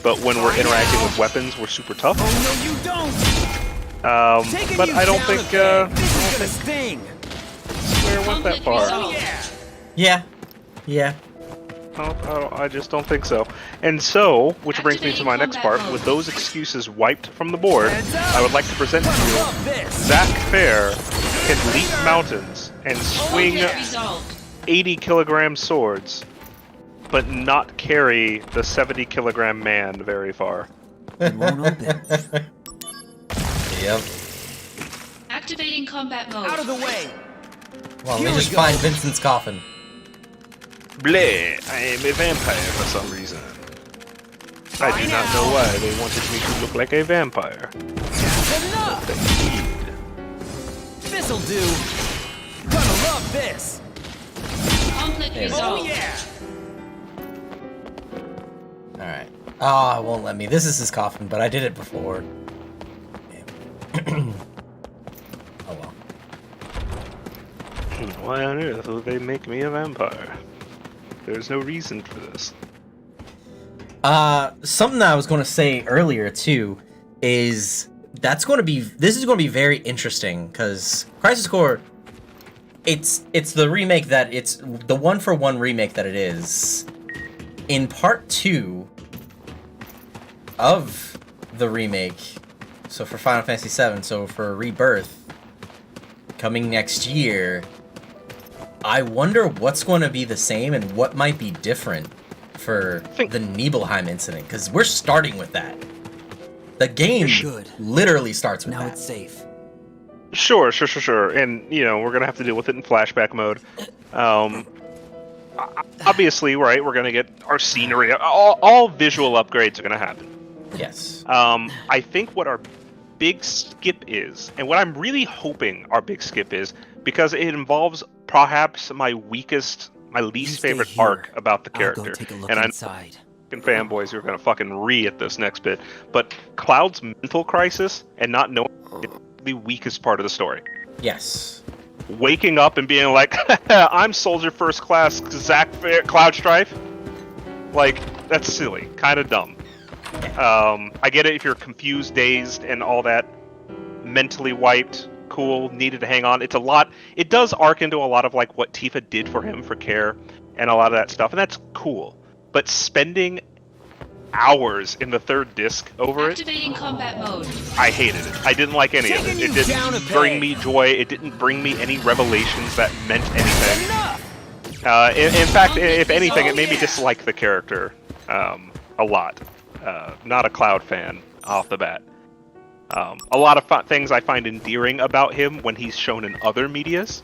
but when we're interacting with weapons we're super tough. Oh no, you don't! But I don't think Square went that far. Yeah. I just don't think so. And so, which brings me to my next part, with those excuses wiped from the board, I would like to present to you Zack Fair can leap mountains and swing 80-kilogram swords, but not carry the 70-kilogram man very far. Yep. Activating combat mode. Out of the way! Well, let me just find Vincent's coffin. Bleh, I am a vampire for some reason. I do not know why they wanted me to look like a vampire. Enough! This'll do! Gonna love this! Conflict resolved. Alright. Oh, it won't let me. This is his coffin, but I did it before. Oh well. Why on earth would they make me a vampire? There's no reason for this. Something that I was going to say earlier too is this is going to be very interesting because Crisis Core, it's the remake that it's the 1-for-1 remake that it is. In part 2 of the remake, so for Final Fantasy VII, so for Rebirth coming next year, I wonder what's going to be the same and what might be different for the Nibelheim incident, because we're starting with that. The game literally starts with that. Now it's safe. Sure. And, you know, we're going to have to deal with it in flashback mode. Obviously, right, we're going to get our scenery. All visual upgrades are going to happen. Yes. I think what our big skip is, and what I'm really hoping our big skip is, because it involves perhaps my least favorite arc about the character. And I know fanboys who are gonna fucking at this next bit, but Cloud's mental crisis and not knowing is the weakest part of the story. Yes. Waking up and being like, I'm Soldier First Class Zack Fair, Cloud Strife. Like, that's silly, kind of dumb. I get it if you're confused, dazed, and all that, mentally wiped. Cool, needed to hang on. It's a lot. It does arc into a lot of like what Tifa did for him for Care and a lot of that stuff, and that's cool. but spending hours in the third disc over it, Activating combat mode. I hated it. I didn't like any of it. It didn't bring me joy. It didn't bring me any revelations that meant anything. In fact, if anything, it made me dislike the character a lot. Not a Cloud fan off the bat. A lot of things I find endearing about him when he's shown in other medias.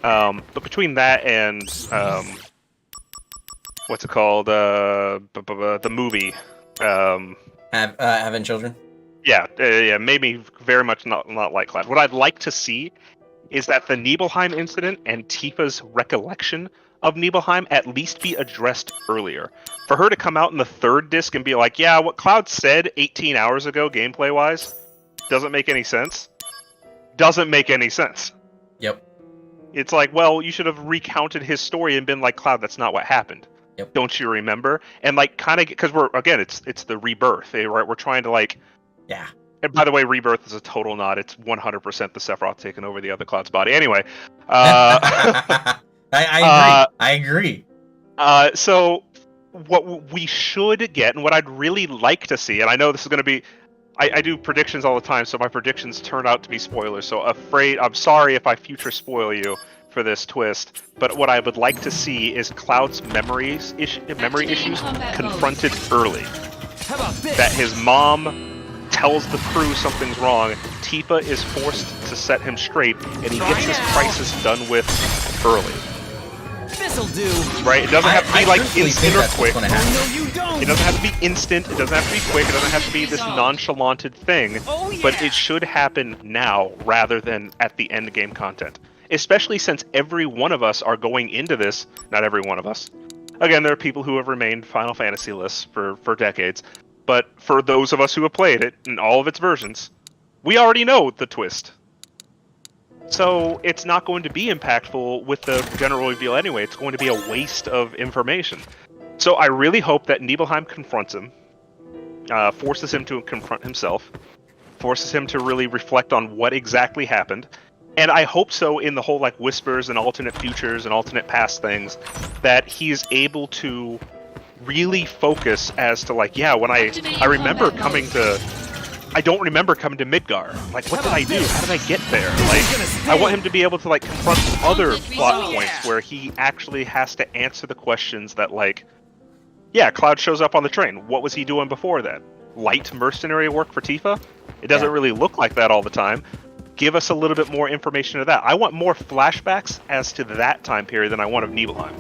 But between that and what's it called? The movie. Having children. Yeah, made me very much not like Cloud. What I'd like to see is that the Nibelheim incident and Tifa's recollection of Nibelheim at least be addressed earlier. For her to come out in the third disc and be like, yeah, what Cloud said 18 hours ago, gameplay-wise, doesn't make any sense. Doesn't make any sense. Yep. It's like, well, you should have recounted his story and been like, Cloud, that's not what happened. Yep. Don't you remember? And like, kind of, because it's the rebirth, right? We're trying to like, yeah. And by the way, Rebirth is a total nod. It's 100% the Sephiroth taking over the other Cloud's body. Anyway, I agree. I agree. So what we should get, and what I'd really like to see, and I know this is going to be, I do predictions all the time, so my predictions turn out to be spoilers. So I'm sorry if I future spoil you for this twist, but what I would like to see is Cloud's memory issues confronted early. How about this? That his mom tells the crew something's wrong, Tifa is forced to set him straight, and he gets his crisis done with early. This'll do. Right? It doesn't have to be like instant or quick. Oh, no, you don't. It doesn't have to be instant. It doesn't have to be quick. It doesn't have to be this nonchalanted thing. Oh, yeah. But it should happen now rather than at the end game content. Especially since every one of us are going into this. Not every one of us. Again, there are people who have remained Final Fantasy lists for decades. But for those of us who have played it in all of its versions, we already know the twist. So it's not going to be impactful with the general reveal anyway. It's going to be a waste of information. So I really hope that Nibelheim confronts him, forces him to confront himself, forces him to really reflect on what exactly happened. And I hope so in the whole like whispers and alternate futures and alternate past things, that he's able to really focus as to like, yeah, when I remember coming to, I don't remember coming to Midgar. Like, what did I do? How did I get there? Like, I want him to be able to like confront other plot points where he actually has to answer the questions that like, yeah, Cloud shows up on the train. What was he doing before that? Light mercenary work for Tifa? It doesn't really look like that all the time. Give us a little bit more information of that. I want more flashbacks as to that time period than I want of Nibelheim.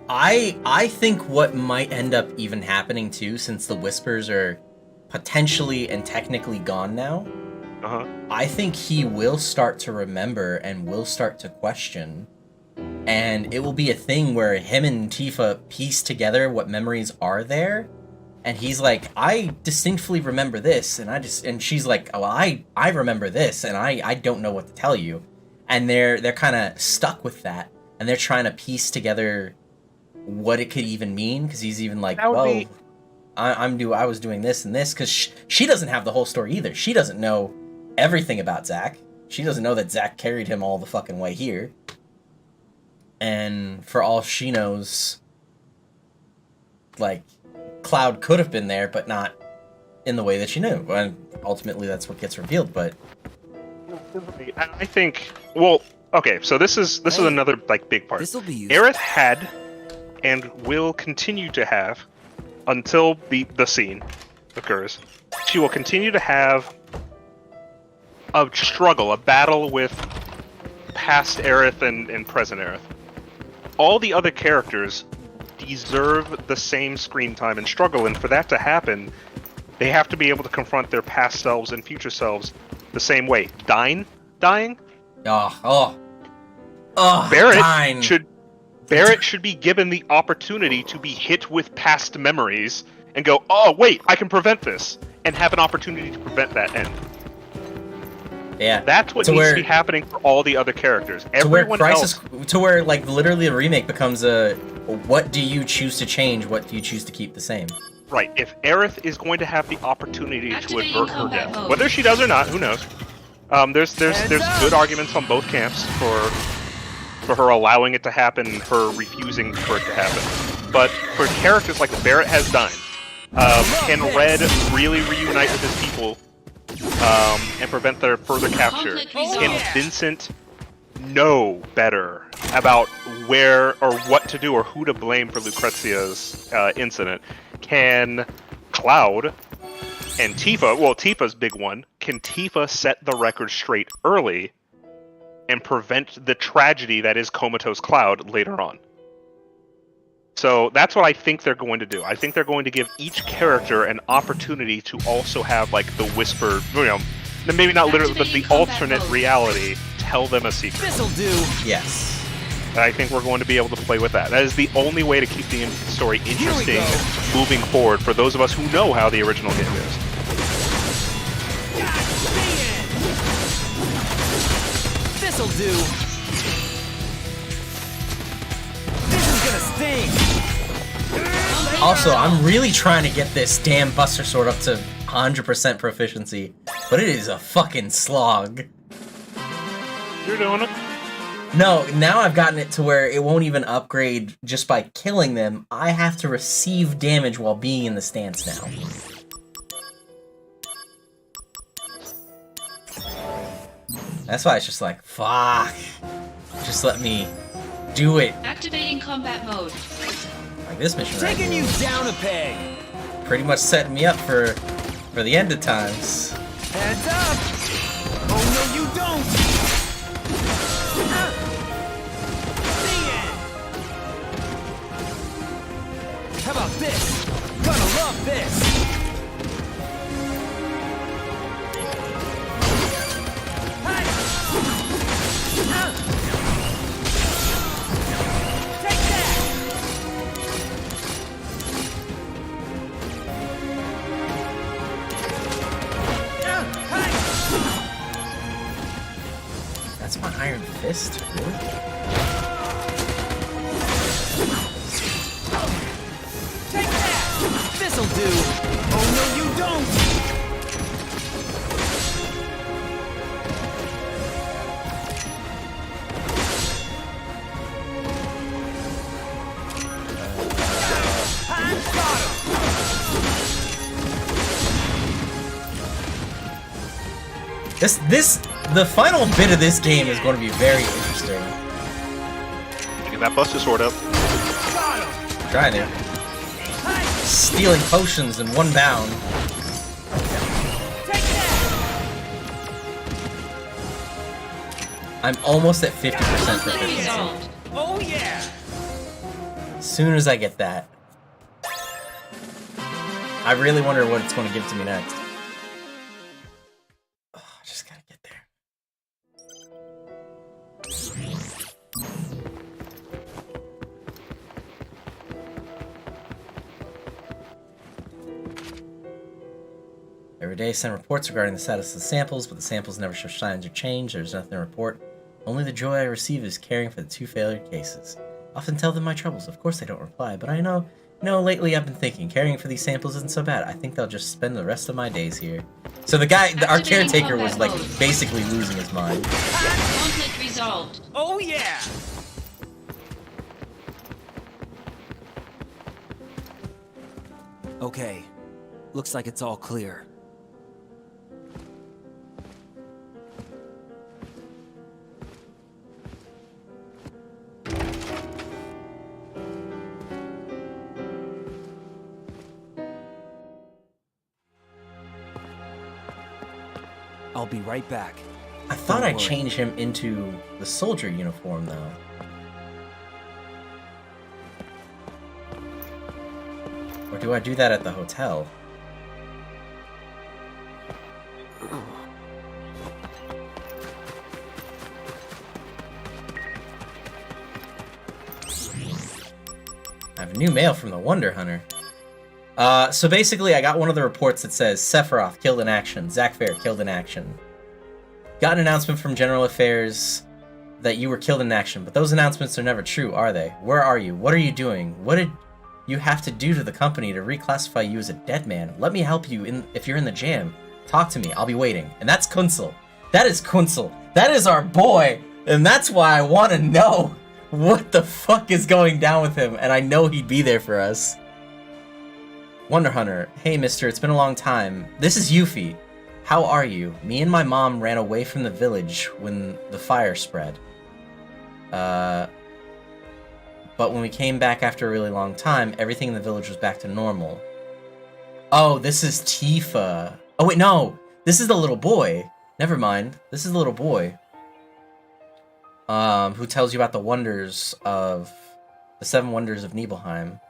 I think what might end up even happening too, since the Whispers are potentially and technically gone now, I think he will start to remember and will start to question, and it will be a thing where him and Tifa piece together what memories are there, and he's like, I distinctly remember this, and she's like, oh, I remember this, and I don't know what to tell you, and they're kind of stuck with that, and they're trying to piece together what it could even mean, because he's even like, well, I was doing this and this, because she doesn't have the whole story either. She doesn't know everything about Zack. She doesn't know that Zack carried him all the fucking way here. And for all she knows, like, Cloud could have been there, but not in the way that she knew. And ultimately, that's what gets revealed, but... I think, well, okay, so this is another, like, big part. This'll be useful. Aerith had, and will continue to have, until the scene occurs, she will continue to have a struggle, a battle with past Aerith and present Aerith. All the other characters deserve the same screen time and struggle, and for that to happen, they have to be able to confront their past selves and future selves the same way. Dying? Barrett should be given the opportunity to be hit with past memories and go, oh wait, I can prevent this, and have an opportunity to prevent that end. Yeah, that's what needs to be happening for all the other characters. Everyone else, to where like literally the remake becomes a, what do you choose to change? What do you choose to keep the same? Right. If Aerith is going to have the opportunity to avert her death, whether she does or not, who knows? There's good arguments on both camps for her allowing it to happen, her refusing for it to happen. but for characters like Barrett has done, can Red really reunite with his people and prevent their further capture? Can Vincent know better about where or what to do or who to blame for Lucrezia's incident? Can Cloud and Tifa, well, Tifa's big one, can Tifa set the record straight early and prevent the tragedy that is Comatose Cloud later on? So that's what I think they're going to do. I think they're going to give each character an opportunity to also have, like, the whisper, you know, maybe not literally, but the alternate reality, tell them a secret. This'll do. Yes. I think we're going to be able to play with that. That is the only way to keep the story interesting moving forward for those of us who know how the original game is. This'll do. This is gonna sting. Also, I'm really trying to get this damn Buster Sword up to 100% proficiency, but it is a fucking slog. You're doing it. No, now I've gotten it to where it won't even upgrade just by killing them. I have to receive damage while being in the stance now. That's why it's just like, fuck. Just let me do it. Activating combat mode. Like this mission Taking right you here. down a peg. Pretty much setting me up for the end of times. Heads up. Oh no, you don't. How about this? Gonna love this. Take that. That's my Iron Fist? Really? Take that! This'll do! Oh no, you don't! The final bit of this game is going to be very interesting. Get that Buster Sword up. Trying to. Stealing potions in one bound. I'm almost at 50% proficiency. Oh yeah! As soon as I get that. I really wonder what it's going to give to me next. Oh, I just gotta get there. Every day, send reports regarding the status of the samples, but the samples never show signs of change. There's nothing to report. Only the joy I receive is caring for the 2 failure cases. Often tell them my troubles. Of course they don't reply, but I know, lately I've been thinking, caring for these samples isn't so bad. I think they'll just spend the rest of my days here. So the guy, our caretaker was like basically losing his mind. Conflict resolved. Oh yeah! Okay. Looks like it's all clear. I'll be right back. I thought Don't I'd worry. change him into the soldier uniform, though. Or do I do that at the hotel? I have new mail from the Wonder Hunter. So basically, I got one of the reports that says Sephiroth killed in action, Zack killed in action. Got an announcement from General Affairs that you were killed in action, but those announcements are never true, are they? Where are you? What are you doing? What did you have to do to the company to reclassify you as a dead man? Let me help you if you're in the jam. Talk to me. I'll be waiting. And that's Kunzel. That is Kunzel. That is our boy. And that's why I want to know What the fuck is going down with him? And I know he'd be there for us. Wonder Hunter. Hey, mister, it's been a long time. This is Yuffie. How are you? Me and my mom ran away from the village when the fire spread. But when we came back after a really long time, everything in the village was back to normal. Oh, this is Tifa. Oh, wait, no. This is the little boy. Never mind. This is the little boy. Who tells you about the wonders of... the 7 wonders of Nibelheim.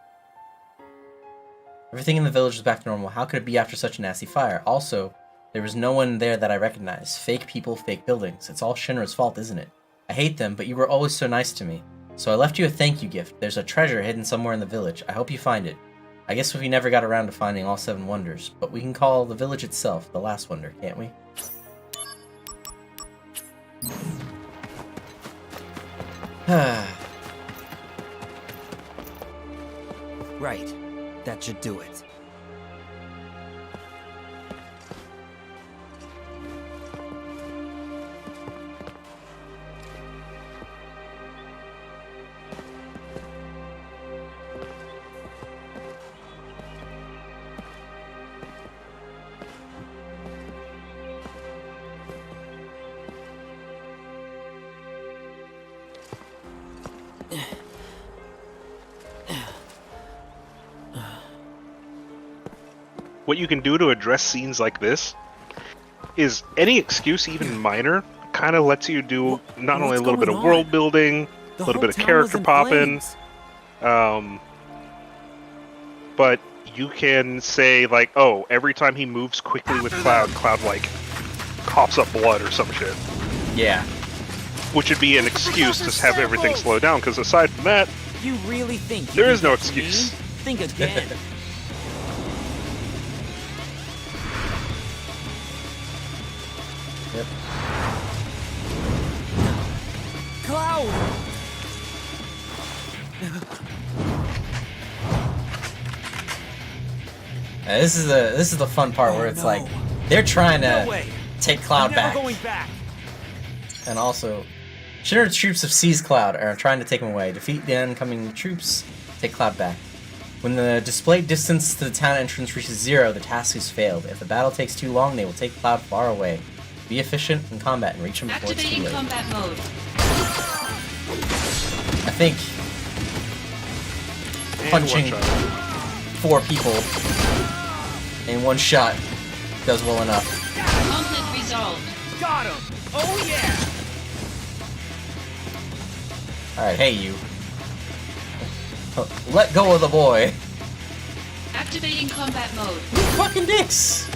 Everything in the village was back to normal. How could it be after such a nasty fire? Also, there was no one there that I recognized. Fake people, fake buildings. It's all Shinra's fault, isn't it? I hate them, but you were always so nice to me. So I left you a thank you gift. There's a treasure hidden somewhere in the village. I hope you find it. I guess we never got around to finding all 7 wonders, but we can call the village itself the last wonder, can't we? Right. That should do it. What you can do to address scenes like this is any excuse, even minor, kind of lets you do not only a little bit of world building, a little bit of character popping, but you can say like, oh, every time he moves quickly with Cloud, Cloud like coughs up blood or some shit. Yeah. Which would be an excuse to have everything slow down, because aside from that, You really think there is no excuse. Think again. Yep. Cloud! This is the fun part where it's like they're trying to take Cloud back. And also, Shinra's troops have seized Cloud and are trying to take him away. Defeat the incoming troops, take Cloud back. When the displayed distance to the town entrance reaches 0, the task has failed. If the battle takes too long, they will take Cloud far away. Be efficient in combat and reach him before it's too Activating late. combat mode. I think punching 4 people in one shot does well enough. Conflict resolved. Got him! Oh yeah! Alright, hey you. Let go of the boy. Activating combat mode. You fucking dicks!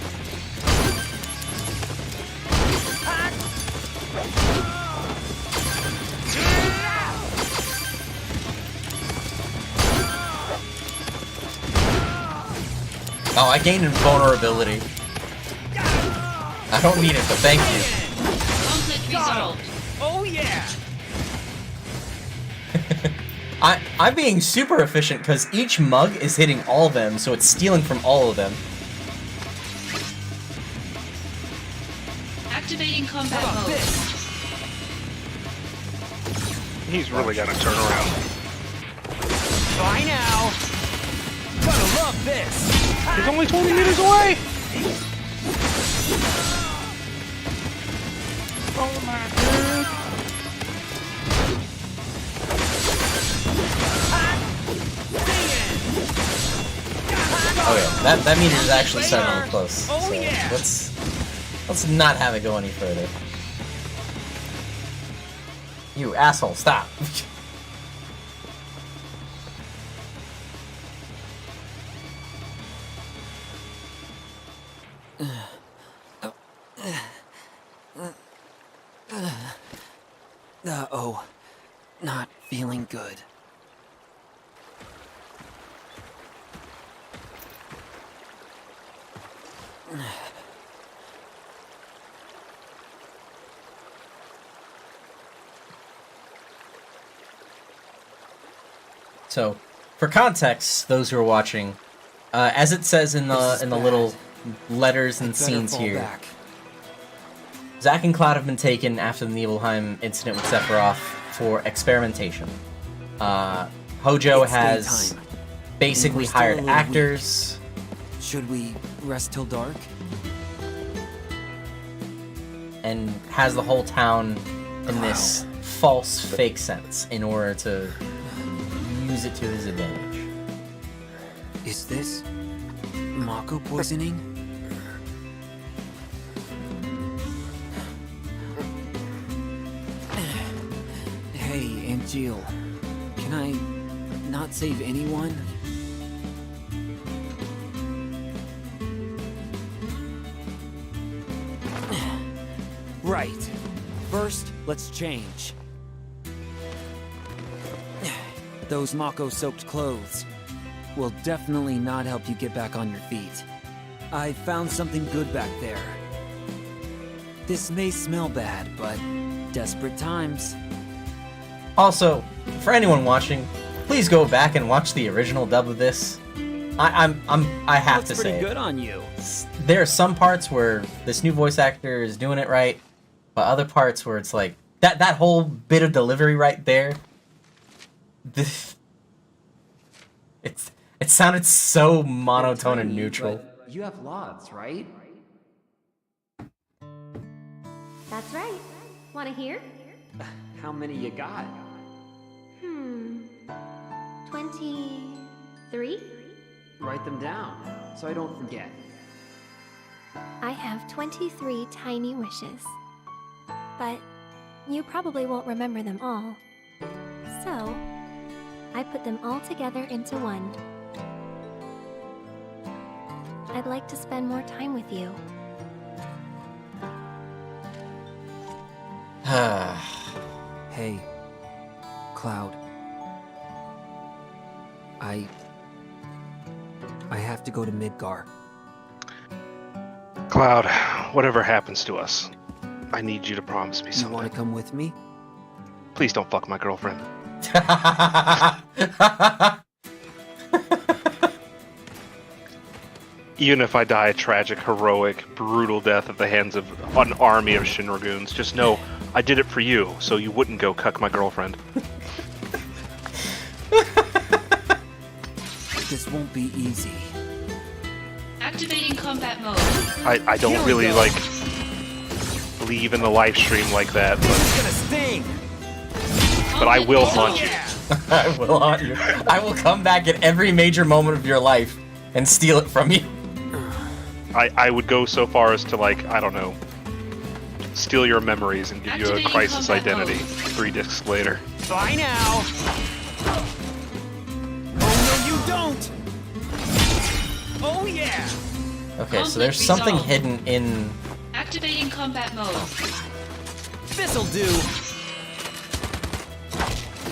Oh, I gained invulnerability. I don't need it, but thank you. Conflict resolved. Oh yeah! I'm being super efficient because each mug is hitting all of them, so it's stealing from all of them. Activating combat mode. He's really got to turn around. Bye now! Gonna love this! He's only 20 meters away! Oh my god. Oh yeah, that meter is actually starting to look close. So let's not have it go any further. You asshole, stop. Uh-oh. Not feeling good. So, for context, those who are watching, as it says in the little letters and scenes here, Zack and Cloud have been taken after the Nibelheim incident with Sephiroth for experimentation. Hojo It's has daytime. basically We're still a hired little actors. Should we rest till dark? And has the whole town in this false fake sense in order to use it to his advantage. Is this Mako poisoning? Hey, Aunt Jill. Can I not save anyone? Right. First, let's change. Those Mako-soaked clothes will definitely not help you get back on your feet. I found something good back there. This may smell bad, but desperate times. Also, for anyone watching, please go back and watch the original dub of this. I have Looks to pretty say, good on you. there are some parts where this new voice actor is doing it right, but other parts where it's like that whole bit of delivery right there. It sounded so monotone and neutral. You have lots, right? That's right. Want to hear? How many you got? 23? Write them down, so I don't forget. I have 23 tiny wishes. But you probably won't remember them all. So, I put them all together into one. I'd like to spend more time with you. Hey, Cloud. I have to go to Midgar. Cloud, whatever happens to us, I need you to promise me You something. want to come with me? Please don't fuck my girlfriend. Even if I die a tragic, heroic, brutal death at the hands of an army of Shinragoons, just know I did it for you, so you wouldn't go cuck my girlfriend. This won't be easy. Activating combat mode. I don't really like believe in the live stream like that, but I will haunt you. I will haunt you. I will come back at every major moment of your life and steal it from you. I would go so far as to, like, I don't know, steal your memories and give you a Activating crisis combat identity mode. 3 discs later. Bye now! Oh no, you don't! Oh yeah! Okay, so there's something resolved. hidden in... Activating combat mode. This'll do!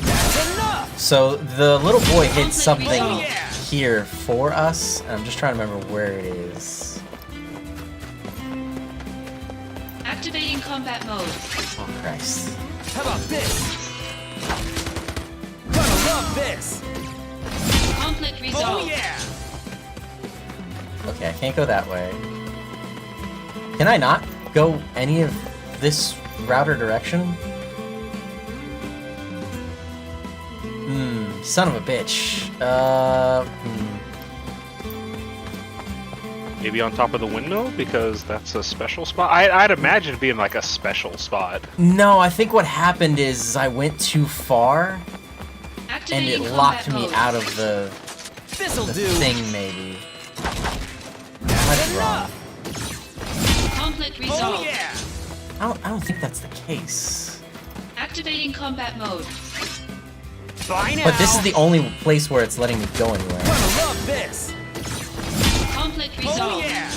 That's enough! So the little boy hid something resolved. here for us, and I'm just trying to remember where it is. Activating combat mode. Oh, Christ. How about this? Gonna love this! Conflict Oh resolved. yeah! Okay, I can't go that way. Can I not go any of this route or direction? Son of a bitch. Maybe on top of the windmill, because that's a special spot? I'd imagine it being like a special spot. No, I think what happened is I went too far, and Activating it locked combat me mode. out of the This'll do! thing, maybe. That's wrong. Conflict Oh resolved. yeah! I don't think that's the case. Activating combat mode. Bye now! But this is the only place where it's letting me go anywhere. Gonna love this! Conflict Oh resolved. yeah!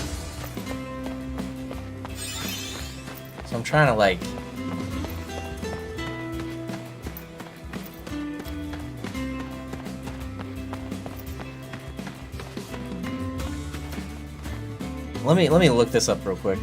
So I'm trying to, like... Let me look this up real quick.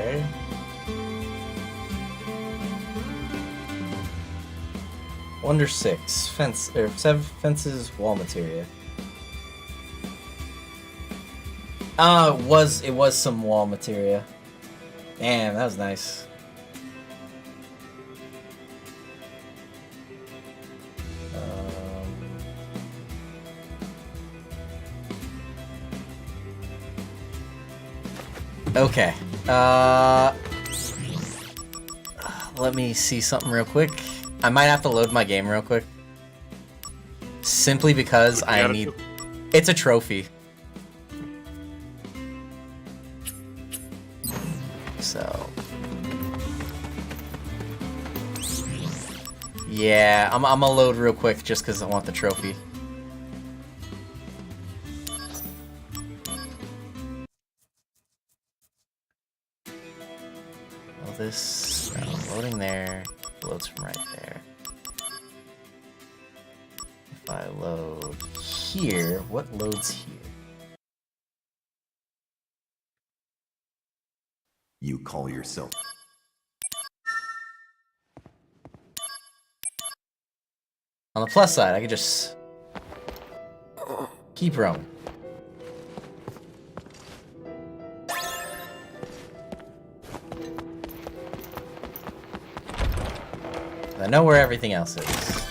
Okay. Wonder 6. Fences, wall materia. It was some wall materia. Damn, that was nice. Okay. Let me see something real quick. I might have to load my game real quick. Simply because I need... It's a trophy. So... Yeah, I'm gonna load real quick just because I want the trophy. Well, this... loading there. Loads from right there. If I load here, what loads here? You call yourself... On the plus side, I could just keep roaming. I know where everything else is.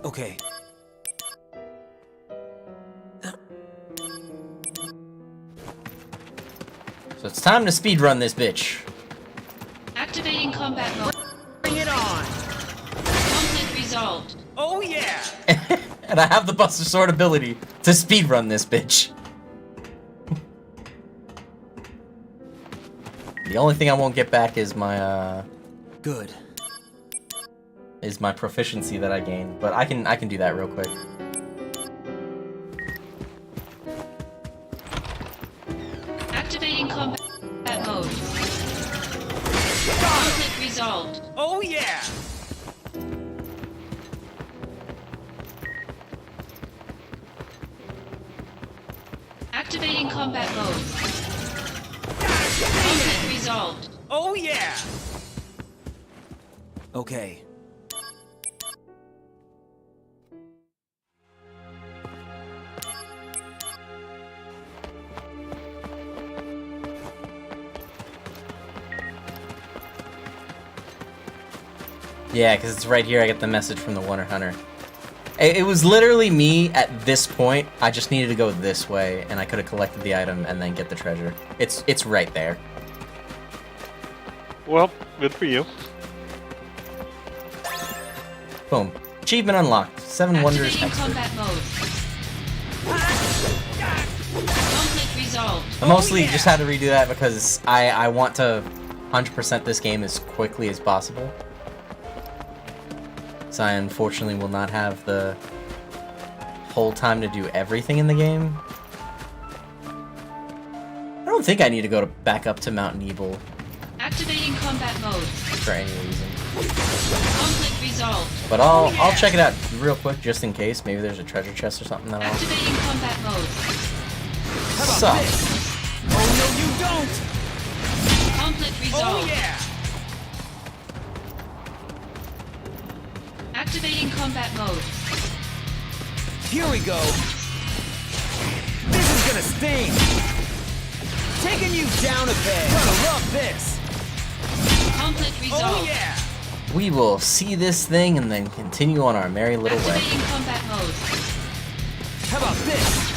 Okay. So it's time to speedrun this bitch. Activating combat mode. Bring it on! Conflict resolved. Oh yeah! And I have the Buster Sword ability to speedrun this bitch. The only thing I won't get back is my Good. Is my proficiency that I gained, but I can do that real quick. Activating combat mode. Conflict resolved. Oh yeah! Activating combat mode. Conflict resolved. Oh yeah! Okay. Yeah, because it's right here I get the message from the Wonder Hunter. It was literally me at this point. I just needed to go this way, and I could have collected the item and then get the treasure. It's right there. Well, good for you. Boom. Achievement unlocked. 7 Wonders Activating expert. combat mode. Conflict resolved. I mostly just had to redo that because I want to 100% this game as quickly as possible. So I unfortunately will not have the whole time to do everything in the game. I don't think I need to go back up to Mount Nebel Activating combat mode. for any reason. Conflict resolved. But I'll check it out real quick just in case. Maybe there's a treasure chest or something that I'll... Activating combat mode. So, Oh no, you don't! Conflict resolved. Oh yeah! Activating combat mode. Here we go. This is gonna sting. Taking you down a peg. Gonna love this. Conflict resolved. Oh yeah! we will see this thing and then continue on our merry little way. Activating combat mode. How about this?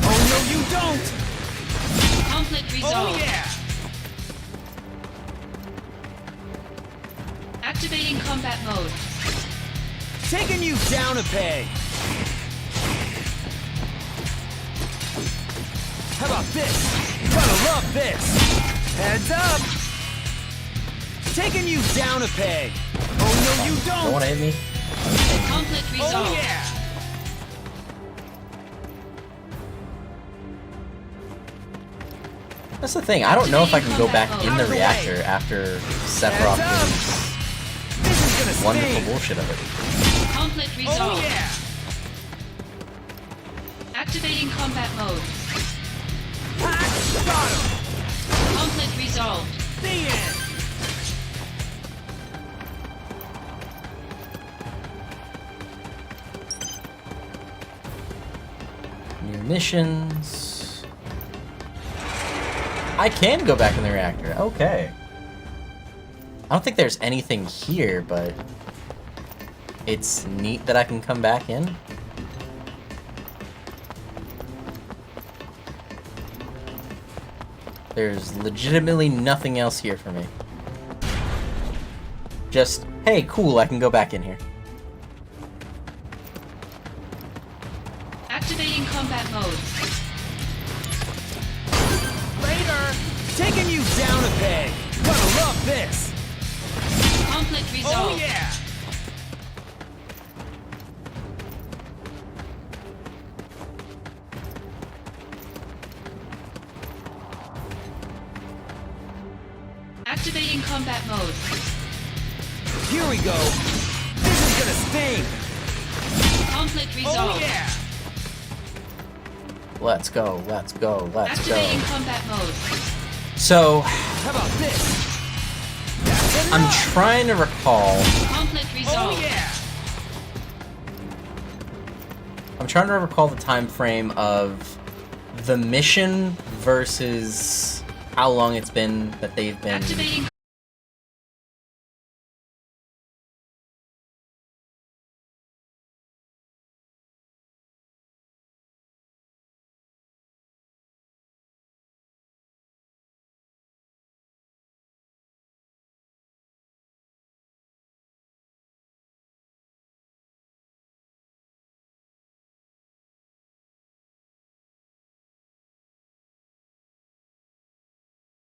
Oh no, you don't! Conflict resolved. Oh yeah! Activating combat mode. Taking you down a peg. How about this? Gonna love this. Heads up. Taking you down a peg. Oh no, you don't. Don't want to hit me? Conflict resolved. Oh yeah. That's the thing. I don't know if I can go back in the reactor after Sephiroth doing wonderful bullshit of it. Conflict resolved. Oh yeah. Activating combat mode. Got him! Conflict resolved. The end! New missions. I can go back in the reactor. Okay. I don't think there's anything here, but it's neat that I can come back in. There's legitimately nothing else here for me. Just, hey, cool, I can go back in here. Activating combat mode. Later! Taking you down a peg! Gonna love this! Conflict resolved. Oh yeah! Activating combat mode. Here we go! This is gonna sting! Conflict resolved. Oh yeah! Let's go, let's go, let's Activating go. combat mode. So, How about this? I'm trying to recall. Conflict resolved. Oh yeah! I'm trying to recall the time frame of the mission versus how long it's been that they've been Activating